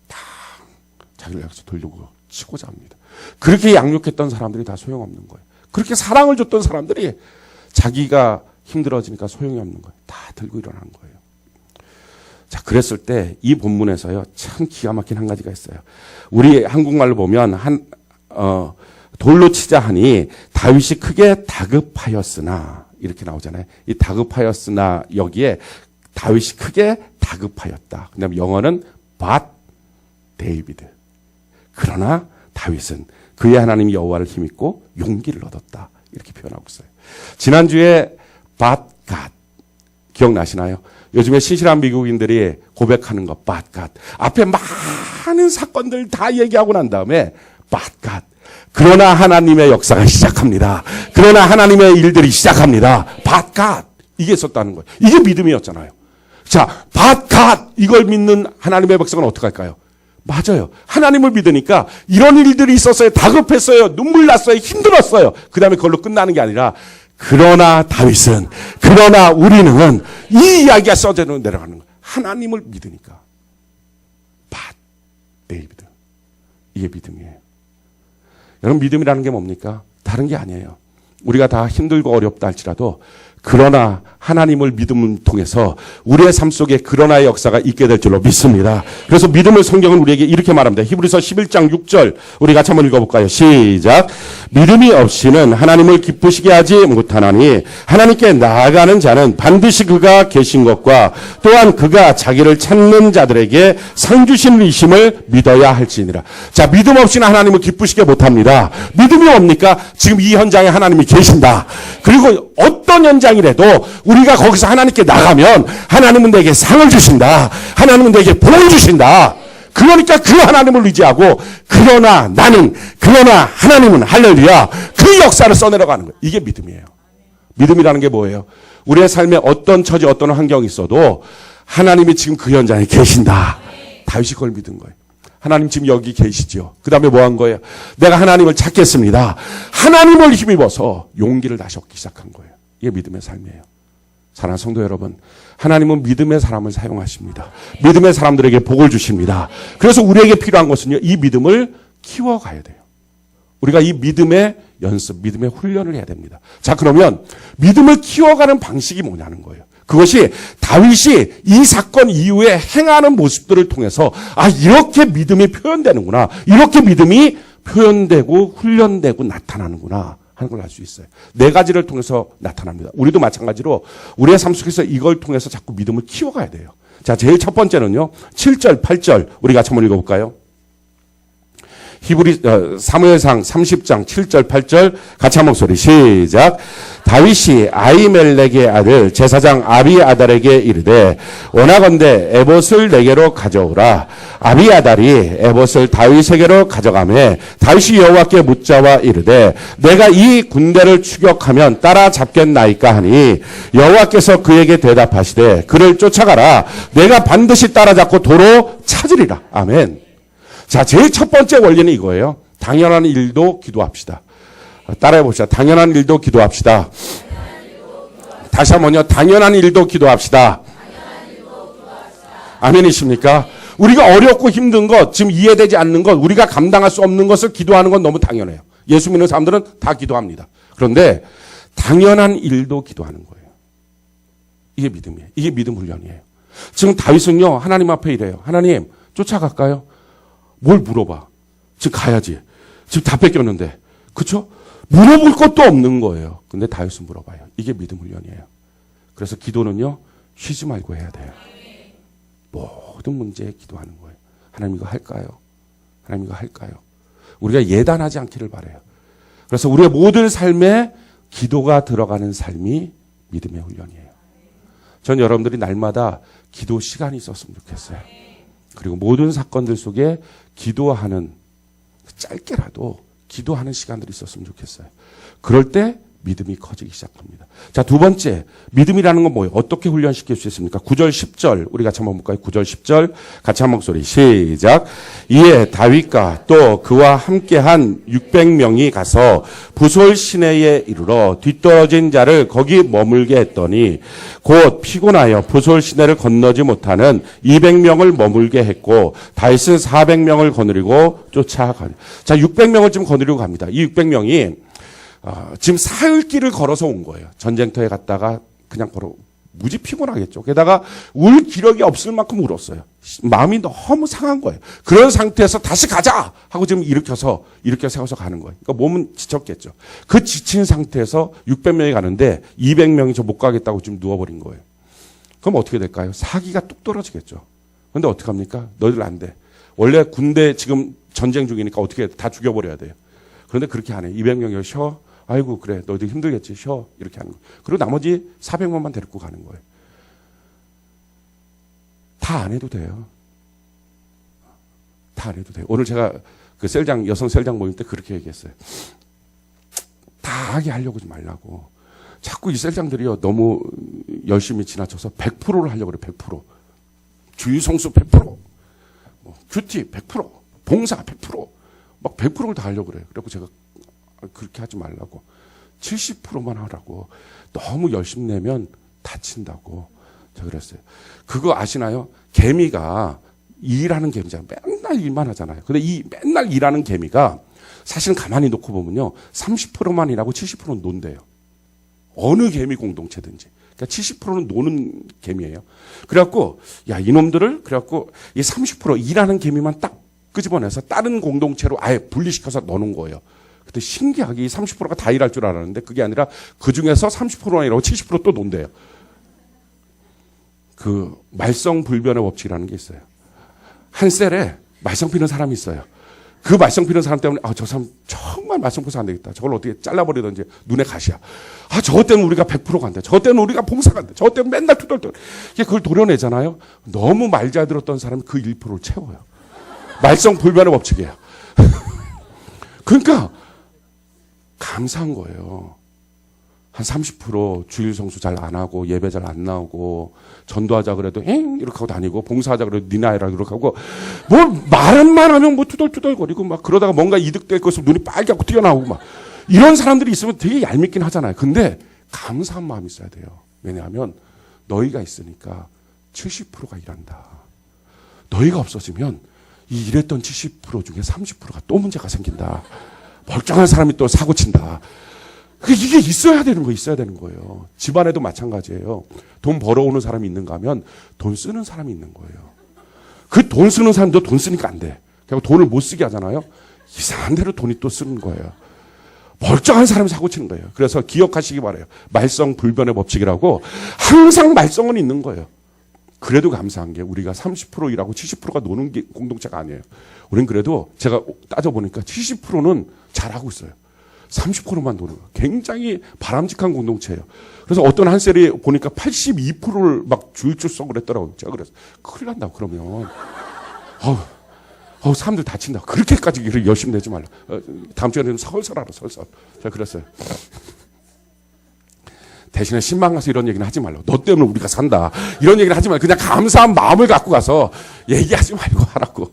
다 자기를 향해서 돌리고 치고자 합니다. 그렇게 양육했던 사람들이 다 소용없는 거예요. 그렇게 사랑을 줬던 사람들이 자기가 힘들어지니까 소용이 없는 거예요. 다 들고 일어나는 거예요. 자, 그랬을 때 이 본문에서요, 참 기가 막힌 한 가지가 있어요. 우리 한국말로 보면 돌로 치자 하니 다윗이 크게 다급하였으나 이렇게 나오잖아요. 이 다급하였으나 여기에 다윗이 크게 다급하였다. 그다음에 영어는 but David. 그러나 다윗은 그의 하나님 여호와를 힘입고 용기를 얻었다. 이렇게 표현하고 있어요. 지난주에 but God 기억나시나요? 요즘에 신실한 미국인들이 고백하는 거 but God. 앞에 많은 사건들 다 얘기하고 난 다음에 but God. 그러나 하나님의 역사가 시작합니다. 그러나 하나님의 일들이 시작합니다. but God. 이게 있었다는 거예요. 이게 믿음이었잖아요. 자, but God. 이걸 믿는 하나님의 백성은 어떻게 할까요? 맞아요. 하나님을 믿으니까 이런 일들이 있었어요. 다급했어요. 눈물 났어요. 힘들었어요. 그 다음에 그걸로 끝나는 게 아니라 그러나 다윗은, 그러나 우리는 이 이야기가 써져 내려가는 거예요. 하나님을 믿으니까. but David. 이게 믿음이에요. 여러분, 믿음이라는 게 뭡니까? 다른 게 아니에요. 우리가 다 힘들고 어렵다 할지라도 그러나 하나님을 믿음을 통해서 우리의 삶 속에 그러나의 역사가 있게 될 줄로 믿습니다. 그래서 믿음을 성경은 우리에게 이렇게 말합니다. 히브리서 11장 6절 우리 같이 한번 읽어볼까요? 시작. 믿음이 없이는 하나님을 기쁘시게 하지 못하나니 하나님께 나아가는 자는 반드시 그가 계신 것과 또한 그가 자기를 찾는 자들에게 상 주신 이심을 믿어야 할지니라. 자, 믿음 없이는 하나님을 기쁘시게 못합니다. 믿음이 뭡니까? 지금 이 현장에 하나님이 계신다. 그리고 어떤 현장이라도 우리가 거기서 하나님께 나가면 하나님은 내게 상을 주신다. 하나님은 내게 복을 주신다. 그러니까 그 하나님을 의지하고 그러나 하나님은 할렐루야 그 역사를 써내려가는 거예요. 이게 믿음이에요. 믿음이라는 게 뭐예요? 우리의 삶에 어떤 처지 어떤 환경이 있어도 하나님이 지금 그 현장에 계신다. 다윗이 그걸 믿은 거예요. 하나님 지금 여기 계시죠. 그 다음에 뭐 한 거예요? 내가 하나님을 찾겠습니다. 하나님을 힘입어서 용기를 다시 얻기 시작한 거예요. 이게 믿음의 삶이에요. 사랑하는 성도 여러분, 하나님은 믿음의 사람을 사용하십니다. 믿음의 사람들에게 복을 주십니다. 그래서 우리에게 필요한 것은요, 이 믿음을 키워가야 돼요. 우리가 이 믿음의 연습, 믿음의 훈련을 해야 됩니다. 자, 그러면 믿음을 키워가는 방식이 뭐냐는 거예요. 그것이 다윗이 이 사건 이후에 행하는 모습들을 통해서 이렇게 믿음이 표현되는구나. 이렇게 믿음이 표현되고 훈련되고 나타나는구나 하는 걸 알 수 있어요. 네 가지를 통해서 나타납니다. 우리도 마찬가지로 우리의 삶 속에서 이걸 통해서 자꾸 믿음을 키워가야 돼요. 자, 제일 첫 번째는요. 7절, 8절 우리 같이 한번 읽어볼까요? 사무엘상 30장 7절 8절 같이 한 목소리 시작. 다윗이 아히멜렉의 아들 제사장 아비아달에게 이르되 원하건대 에봇을 내게로 가져오라. 아비아달이 에봇을 다윗에게로 가져가매 다윗이 여호와께 묻자와 이르되 내가 이 군대를 추격하면 따라잡겠나이까 하니 여호와께서 그에게 대답하시되 그를 쫓아가라. 내가 반드시 따라잡고 도로 찾으리라. 아멘. 자, 제일 첫 번째 원리는 이거예요. 당연한 일도 기도합시다. 따라해 봅시다. 당연한 일도 기도합시다. 다시 한번요. 당연한 일도 기도합시다. 아멘이십니까? 우리가 어렵고 힘든 것, 지금 이해되지 않는 것, 우리가 감당할 수 없는 것을 기도하는 건 너무 당연해요. 예수 믿는 사람들은 다 기도합니다. 그런데 당연한 일도 기도하는 거예요. 이게 믿음이에요. 이게 믿음 훈련이에요. 지금 다윗은요. 하나님 앞에 이래요. 하나님 쫓아갈까요? 뭘 물어봐. 지금 가야지. 지금 다 뺏겼는데. 그쵸? 물어볼 것도 없는 거예요. 근데 다윗은 물어봐요. 이게 믿음 훈련이에요. 그래서 기도는요. 쉬지 말고 해야 돼요. 모든 문제에 기도하는 거예요. 하나님 이거 할까요? 하나님 이거 할까요? 우리가 예단하지 않기를 바라요. 그래서 우리의 모든 삶에 기도가 들어가는 삶이 믿음의 훈련이에요. 전 여러분들이 날마다 기도 시간이 있었으면 좋겠어요. 그리고 모든 사건들 속에 기도하는 짧게라도 기도하는 시간들이 있었으면 좋겠어요. 그럴 때 믿음이 커지기 시작합니다. 자, 두 번째, 믿음이라는 건 뭐예요? 어떻게 훈련시킬 수 있습니까? 9절, 10절, 우리 같이 한번 볼까요? 9절, 10절, 같이 한 목소리, 시작. 이에 다윗과 또 그와 함께한 600명이 가서 부솔 시내에 이르러 뒤떨어진 자를 거기 머물게 했더니 곧 피곤하여 부솔 시내를 건너지 못하는 200명을 머물게 했고 다윗은 400명을 거느리고 쫓아가니. 자, 600명을 지금 거느리고 갑니다. 이 600명이 지금 사흘길을 걸어서 온 거예요. 전쟁터에 갔다가 그냥 걸어 무지 피곤하겠죠. 게다가 울 기력이 없을 만큼 울었어요. 마음이 너무 상한 거예요. 그런 상태에서 다시 가자 하고 지금 일으켜서 세워서 가는 거예요. 그러니까 몸은 지쳤겠죠. 그 지친 상태에서 600명이 가는데 200명이 저 못 가겠다고 지금 누워버린 거예요. 그럼 어떻게 될까요? 사기가 뚝 떨어지겠죠. 그런데 어떡합니까? 너희들 안 돼. 원래 군대 지금 전쟁 중이니까 어떻게 다 죽여버려야 돼요. 그런데 그렇게 안 해요. 200명이 쉬어. 아이고 그래 너희들 힘들겠지 쉬어 이렇게 하는 거예요. 그리고 나머지 400명만 데리고 가는 거예요. 다 안 해도 돼요. 다 안 해도 돼요. 오늘 제가 그 셀장 여성 셀장 모임 때 그렇게 얘기했어요. 다 하게 하려고 하지 말라고. 자꾸 이 셀장들이요 너무 열심히 지나쳐서 100%를 하려고 그래요. 100%. 주의 성수 100%, 뭐 큐티 100%, 봉사 100%, 막 100%를 다 하려고 그래요. 그래서 제가 그렇게 하지 말라고 70%만 하라고. 너무 열심히 내면 다친다고 제가 그랬어요. 그거 아시나요? 개미가 일하는 개미잖아요. 맨날 일만 하잖아요. 근데 이 맨날 일하는 개미가 사실은 가만히 놓고 보면요 30%만 일하고 70%는 논대요. 어느 개미 공동체든지. 그러니까 70%는 노는 개미예요. 그래갖고 야 이놈들을 그래갖고 이 30% 일하는 개미만 딱 끄집어내서 다른 공동체로 아예 분리시켜서 넣어놓은 거예요. 근데 신기하게 이 30%가 다 일할 줄 알았는데 그게 아니라 그 중에서 30%만 일하고 70%또 논대요. 그 말썽불변의 법칙이라는 게 있어요. 한 셀에 말썽 피는 사람이 있어요. 그 말썽 피는 사람 때문에 저 사람 정말 말썽 피워서 안 되겠다. 저걸 어떻게 잘라버리든지 눈에 가시야. 저것 때문에 우리가 100% 간대. 저것 때문에 우리가 봉사 간대. 저것 때문에 맨날 투덜투덜. 그걸 도려내잖아요. 너무 말 잘 들었던 사람이 그 1%를 채워요. 말썽불변의 법칙이에요. 그러니까 감사한 거예요. 한 30% 주일 성수 잘 안 하고 예배 잘 안 나오고 전도하자 그래도 이렇게 하고 다니고 봉사하자 그래도 니나 해라 이렇게 하고 뭘 말만 하면 뭐 투덜투덜거리고 막 그러다가 뭔가 이득될 것을 눈이 빨갛고 튀어나오고 막 이런 사람들이 있으면 되게 얄밉긴 하잖아요. 근데 감사한 마음이 있어야 돼요. 왜냐하면 너희가 있으니까 70%가 일한다. 너희가 없어지면 이 일했던 70% 중에 30%가 또 문제가 생긴다. 멀쩡한 사람이 또 사고 친다. 이게 있어야 되는 거예요. 집안에도 마찬가지예요. 돈 벌어오는 사람이 있는가 하면 돈 쓰는 사람이 있는 거예요. 그 돈 쓰는 사람도 돈 쓰니까 안 돼. 그리고 돈을 못 쓰게 하잖아요. 이상한 대로 돈이 또 쓰는 거예요. 멀쩡한 사람이 사고 치는 거예요. 그래서 기억하시기 바라요. 말썽불변의 법칙이라고 항상 말썽은 있는 거예요. 그래도 감사한 게 우리가 30% 일하고 70%가 노는 게 공동체가 아니에요. 우린 그래도 제가 따져보니까 70%는 잘하고 있어요. 30%만 노는 거예요. 굉장히 바람직한 공동체예요. 그래서 어떤 한 셀이 보니까 82%를 막 주일출석을 했더라고요. 제가 그래서 큰일 난다고 그러면. 사람들 다친다. 그렇게까지 일을 열심히 내지 말라. 다음 주에는 설설 하라, 설설. 제가 그랬어요. 대신에 신방 가서 이런 얘기는 하지 말라고. 너 때문에 우리가 산다. 이런 얘기는 하지 말고 그냥 감사한 마음을 갖고 가서 얘기하지 말고 하라고.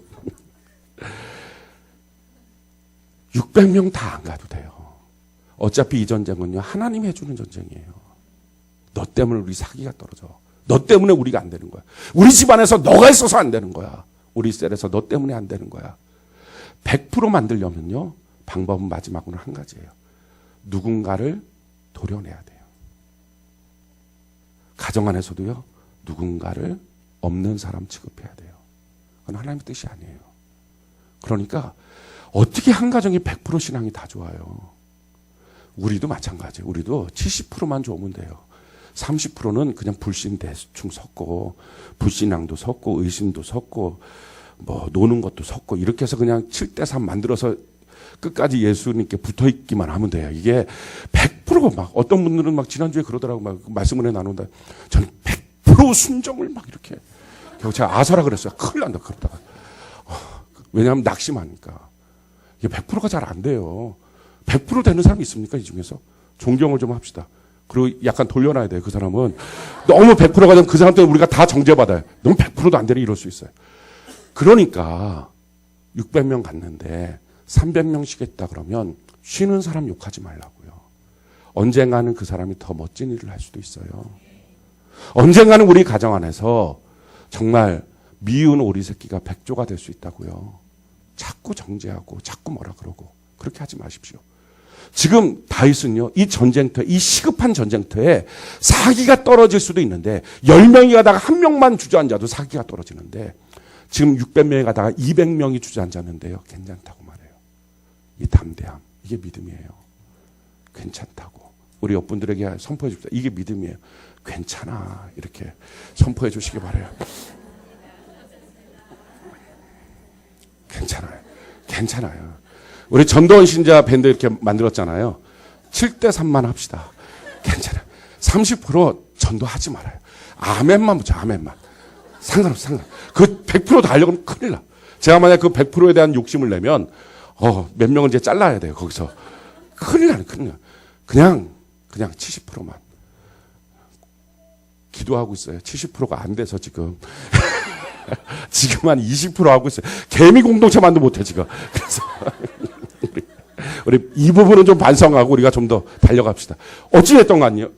600명 다 안 가도 돼요. 어차피 이 전쟁은요. 하나님이 해주는 전쟁이에요. 너 때문에 우리 사기가 떨어져. 너 때문에 우리가 안 되는 거야. 우리 집안에서 너가 있어서 안 되는 거야. 우리 셀에서 너 때문에 안 되는 거야. 100% 만들려면요. 방법은 마지막으로 한 가지예요. 누군가를 도려내야 돼요. 가정 안에서도요. 누군가를 없는 사람 취급해야 돼요. 그건 하나님의 뜻이 아니에요. 그러니까 어떻게 한 가정이 100% 신앙이 다 좋아요. 우리도 마찬가지예요. 우리도 70%만 좋으면 돼요. 30%는 그냥 불신 대충 섞고 불신앙도 섞고 의심도 섞고 뭐 노는 것도 섞고 이렇게 해서 그냥 7대3 만들어서 끝까지 예수님께 붙어있기만 하면 돼요. 이게 100% 막 어떤 분들은 막 지난주에 그러더라고 막 말씀을 해 나눈다. 저는 100% 순종을 막 이렇게 결국 제가 아서라 그랬어요. 큰일 난다 그러다가 왜냐하면 낙심하니까 이게 100%가 잘 안 돼요. 100% 되는 사람이 있습니까 이 중에서? 존경을 좀 합시다. 그리고 약간 돌려놔야 돼요. 그 사람은 너무 100%가 되면 그 사람 때문에 우리가 다 정죄받아요. 너무 100%도 안 되는 이럴 수 있어요. 그러니까 600명 갔는데 300명씩 했다 그러면 쉬는 사람 욕하지 말라고요. 언젠가는 그 사람이 더 멋진 일을 할 수도 있어요. 언젠가는 우리 가정 안에서 정말 미운 오리 새끼가 백조가 될 수 있다고요. 자꾸 정죄하고 자꾸 뭐라 그러고 그렇게 하지 마십시오. 지금 다윗은요, 이 전쟁터에, 이 시급한 전쟁터에 사기가 떨어질 수도 있는데 10명이 가다가 1명만 주저앉아도 사기가 떨어지는데 지금 600명이 가다가 200명이 주저앉았는데요. 괜찮다고 말해요. 이 담대함, 이게 믿음이에요. 괜찮다고. 우리 옆분들에게 선포해 줍시다. 이게 믿음이에요. 괜찮아. 이렇게 선포해 주시기 바라요. 괜찮아요. 괜찮아요. 우리 전도원 신자 밴드 이렇게 만들었잖아요. 7대3만 합시다. 괜찮아요. 30% 전도하지 말아요. 아멘만 붙여, 아멘만. 상관없어. 그 100%다 하려고 하면 큰일 나. 제가 만약 그 100%에 대한 욕심을 내면, 몇 명은 이제 잘라야 돼요, 거기서. 큰일 나네, 큰일 나. 그냥 70%만. 기도하고 있어요. 70%가 안 돼서 지금. 지금 한 20% 하고 있어요. 개미 공동체만도 못해, 지금. 그래서. 우리 이 부분은 좀 반성하고 우리가 좀 더 달려갑시다. 어찌됐든 간요.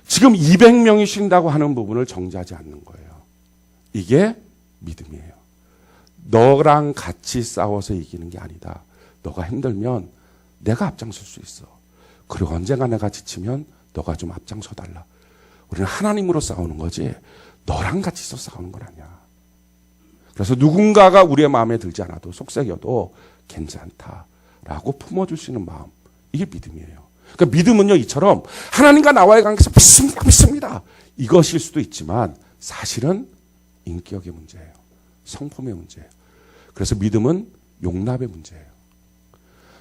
지금 200명이 쉰다고 하는 부분을 정지하지 않는 거예요. 이게 믿음이에요. 너랑 같이 싸워서 이기는 게 아니다. 너가 힘들면 내가 앞장설 수 있어. 그리고 언젠가 내가 지치면 너가 좀 앞장서 달라. 우리는 하나님으로 싸우는 거지 너랑 같이 서 싸우는 건 아니야. 그래서 누군가가 우리의 마음에 들지 않아도 속삭여도 괜찮다라고 품어줄 수 있는 마음. 이게 믿음이에요. 그러니까 믿음은요, 이처럼 하나님과 나와의 관계에서 믿습니다. 이것일 수도 있지만 사실은 인격의 문제예요. 성품의 문제예요. 그래서 믿음은 용납의 문제예요.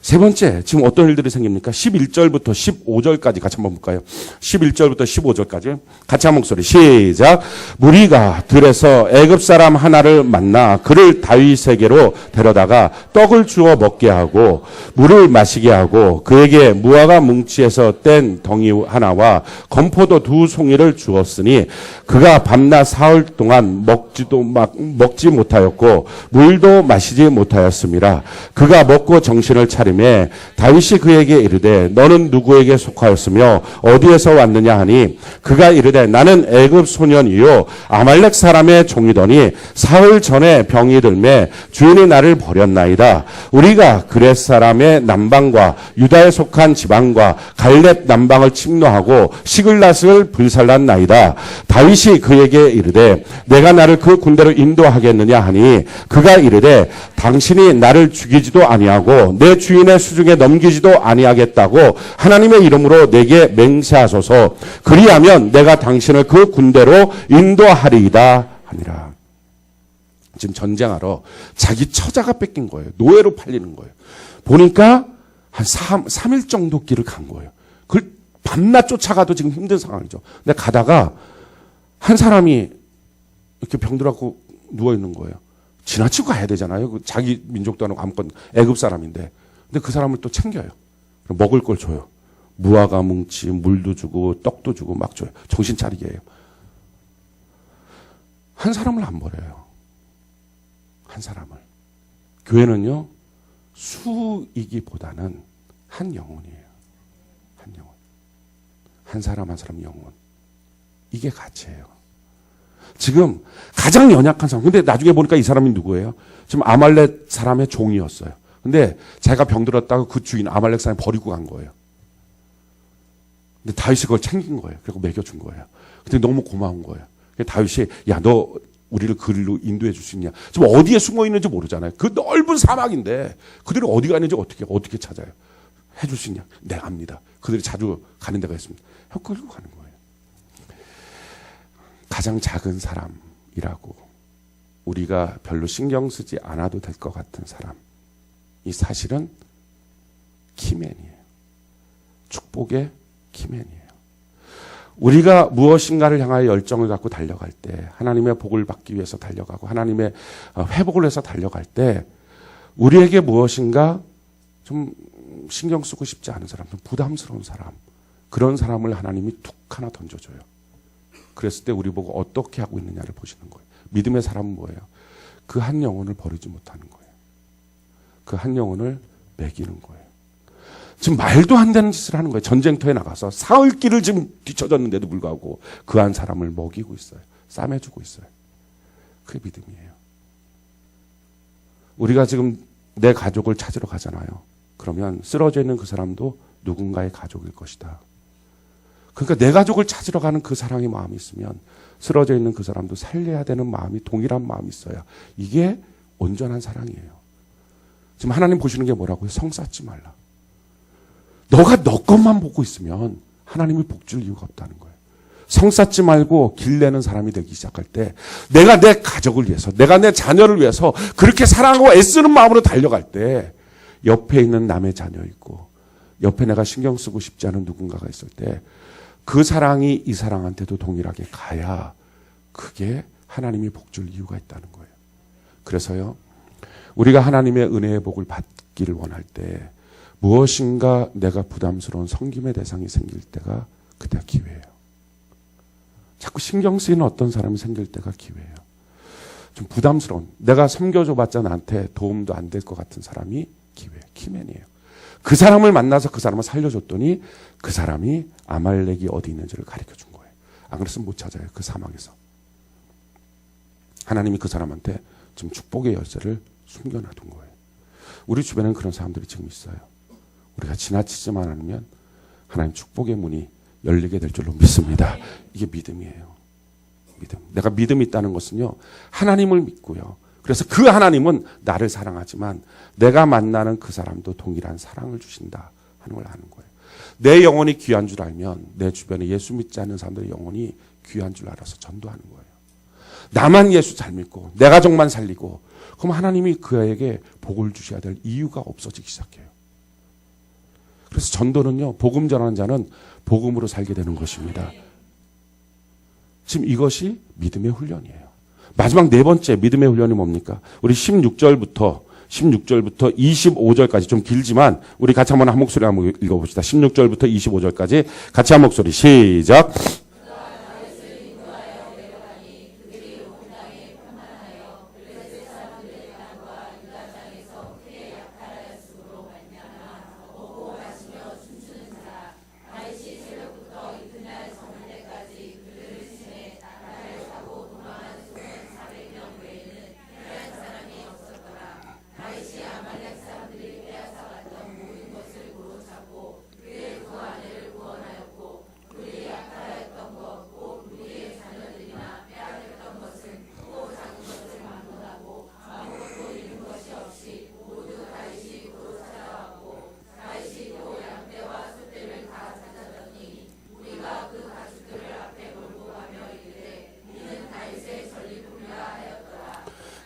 세 번째, 지금 어떤 일들이 생깁니까? 11절부터 15절까지 같이 한번 볼까요? 11절부터 15절까지 같이 한 목소리 시작. 무리가 들에서 애굽 사람 하나를 만나 그를 다윗에게로 데려다가 떡을 주어 먹게 하고 물을 마시게 하고 그에게 무화과 뭉치에서 뗀 덩이 하나와 건포도 2송이를 주었으니 그가 밤낮 사흘 동안 먹지 못하였고 물도 마시지 못하였습니다. 그가 먹고 정신을 차리며 다윗이 그에게 이르되 너는 누구에게 속하였으며 어디에서 왔느냐 하니 그가 이르되 나는 애굽 소년이요 아말렉 사람의 종이더니 사흘 전에 병이 들매 주인이 나를 버렸나이다. 우리가 그렛 사람의 남방과 유다에 속한 지방과 갈렙 남방을 침노하고 시글랏을 불살랐나이다. 다윗이 그에게 이르되 내가 나를 그 군대로 인도하겠느냐 하니 그가 이르되 당신이 나를 죽이지도 아니하고 내 주인의 수중에 넘기지도 아니하겠다고 하나님의 이름으로 내게 맹세하소서. 그리하면 내가 당신을 그 군대로 인도하리이다 하니라. 지금 전쟁하러 자기 처자가 뺏긴 거예요. 노예로 팔리는 거예요. 보니까 한 3일 정도 길을 간 거예요. 그걸 밤낮 쫓아가도 지금 힘든 상황이죠. 근데 가다가 한 사람이 이렇게 병들어갖고 누워있는 거예요. 지나치고 가야 되잖아요. 자기 민족도 아니고 아무것도 애굽 사람인데. 근데 그 사람을 또 챙겨요. 먹을 걸 줘요. 무화과 뭉치, 물도 주고 떡도 주고 막 줘요. 정신 차리게 해요. 한 사람을 안 버려요. 한 사람을. 교회는요. 수이기보다는 한 영혼이에요. 한 영혼. 한 사람 한 사람 영혼. 이게 가치예요. 지금 가장 연약한 사람. 근데 나중에 보니까 이 사람이 누구예요? 지금 아말렉 사람의 종이었어요. 근데 자기가 병들었다고 그 주인 아말렉 사람이 버리고 간 거예요. 근데 다윗이 그걸 챙긴 거예요. 그리고 먹여준 거예요. 근데 너무 고마운 거예요. 다윗이 야, 너 우리를 그리로 인도해 줄 수 있냐? 지금 어디에 숨어 있는지 모르잖아요. 그 넓은 사막인데 그들이 어디가 있는지 어떻게 찾아요? 해줄 수 있냐? 네, 압니다. 그들이 자주 가는 데가 있습니다. 형 끌고 가는 거예요. 가장 작은 사람이라고 우리가 별로 신경 쓰지 않아도 될 것 같은 사람. 이 사실은 키맨이에요. 축복의 키맨이에요. 우리가 무엇인가를 향하여 열정을 갖고 달려갈 때 하나님의 복을 받기 위해서 달려가고 하나님의 회복을 해서 달려갈 때 우리에게 무엇인가 좀 신경 쓰고 싶지 않은 사람, 좀 부담스러운 사람 그런 사람을 하나님이 툭 하나 던져줘요. 그랬을 때 우리 보고 어떻게 하고 있느냐를 보시는 거예요. 믿음의 사람은 뭐예요? 그 한 영혼을 버리지 못하는 거예요. 그 한 영혼을 먹이는 거예요. 지금 말도 안 되는 짓을 하는 거예요. 전쟁터에 나가서 사흘 길을 지금 뒤쳐졌는데도 불구하고 그 한 사람을 먹이고 있어요. 싸매주고 있어요. 그게 믿음이에요. 우리가 지금 내 가족을 찾으러 가잖아요. 그러면 쓰러져 있는 그 사람도 누군가의 가족일 것이다. 그러니까 내 가족을 찾으러 가는 그 사랑의 마음이 있으면 쓰러져 있는 그 사람도 살려야 되는 마음이 동일한 마음이 있어야 이게 온전한 사랑이에요. 지금 하나님 보시는 게 뭐라고요? 성 쌓지 말라. 너가 너 것만 보고 있으면 하나님이 복 줄 이유가 없다는 거예요. 성 쌓지 말고 길 내는 사람이 되기 시작할 때 내가 내 가족을 위해서 내가 내 자녀를 위해서 그렇게 사랑하고 애쓰는 마음으로 달려갈 때 옆에 있는 남의 자녀 있고 옆에 내가 신경 쓰고 싶지 않은 누군가가 있을 때 그 사랑이 이 사랑한테도 동일하게 가야 그게 하나님이 복 줄 이유가 있다는 거예요. 그래서요. 우리가 하나님의 은혜의 복을 받기를 원할 때 무엇인가 내가 부담스러운 섬김의 대상이 생길 때가 그때가 기회예요. 자꾸 신경 쓰이는 어떤 사람이 생길 때가 기회예요. 좀 부담스러운 내가 섬겨줘봤자 나한테 도움도 안 될 것 같은 사람이 기회예요. 키맨이에요. 그 사람을 만나서 그 사람을 살려줬더니 그 사람이 아말렉이 어디 있는지를 가르쳐준 거예요. 안 그랬으면 못 찾아요. 그 사막에서. 하나님이 그 사람한테 지금 축복의 열쇠를 숨겨놔둔 거예요. 우리 주변에는 그런 사람들이 지금 있어요. 우리가 지나치지만 않으면 하나님 축복의 문이 열리게 될 줄로 믿습니다. 이게 믿음이에요. 믿음. 내가 믿음이 있다는 것은요. 하나님을 믿고요. 그래서 그 하나님은 나를 사랑하지만 내가 만나는 그 사람도 동일한 사랑을 주신다 하는 걸 아는 거예요. 내 영혼이 귀한 줄 알면 내 주변에 예수 믿지 않는 사람들의 영혼이 귀한 줄 알아서 전도하는 거예요. 나만 예수 잘 믿고 내 가족만 살리고 그럼 하나님이 그에게 복을 주셔야 될 이유가 없어지기 시작해요. 그래서 전도는요. 복음 전하는 자는 복음으로 살게 되는 것입니다. 지금 이것이 믿음의 훈련이에요. 마지막 네 번째 믿음의 훈련이 뭡니까? 우리 16절부터 25절까지 좀 길지만 우리 같이 한번 한 목소리 한번 읽어봅시다. 16절부터 25절까지 같이 한 목소리 시작.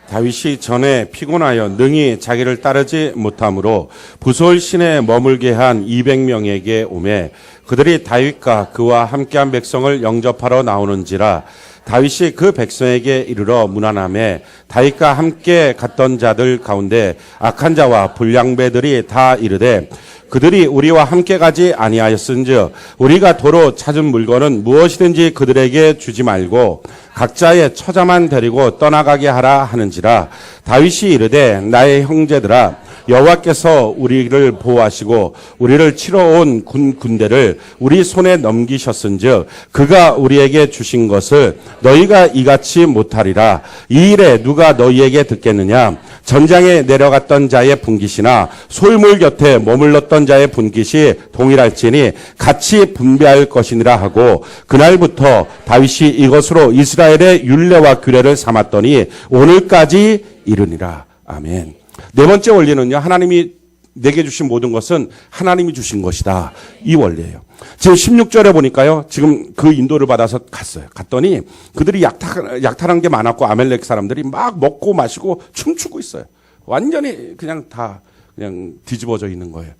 다윗이 전에 피곤하여 능히 자기를 따르지 못하므로 부솔 시내에 머물게 한 200명에게 오매 그들이 다윗과 그와 함께한 백성을 영접하러 나오는지라 다윗이 그 백성에게 이르러 문안하매 다윗과 함께 갔던 자들 가운데 악한 자와 불량배들이 다 이르되 그들이 우리와 함께 가지 아니하였은즉 우리가 도로 찾은 물건은 무엇이든지 그들에게 주지 말고 각자의 처자만 데리고 떠나가게 하라 하는지라 다윗이 이르되 나의 형제들아 여호와께서 우리를 보호하시고 우리를 치러 온 군대를 우리 손에 넘기셨은즉 그가 우리에게 주신 것을 너희가 이같이 못하리라. 이 일에 누가 너희에게 듣겠느냐? 전장에 내려갔던 자의 분깃이나 솔물 곁에 머물렀던 자의 분깃이 동일할지니 같이 분배할 것이니라 하고 그날부터 다윗이 이것으로 이스라엘의 율례와 규례를 삼았더니 오늘까지 이르니라. 아멘. 네 번째 원리는요. 하나님이 내게 주신 모든 것은 하나님이 주신 것이다. 이 원리예요. 지금 16절에 보니까요. 지금 그 인도를 받아서 갔어요. 갔더니 그들이 약탈한 게 많았고 아멜렉 사람들이 막 먹고 마시고 춤추고 있어요. 완전히 그냥 다 그냥 뒤집어져 있는 거예요.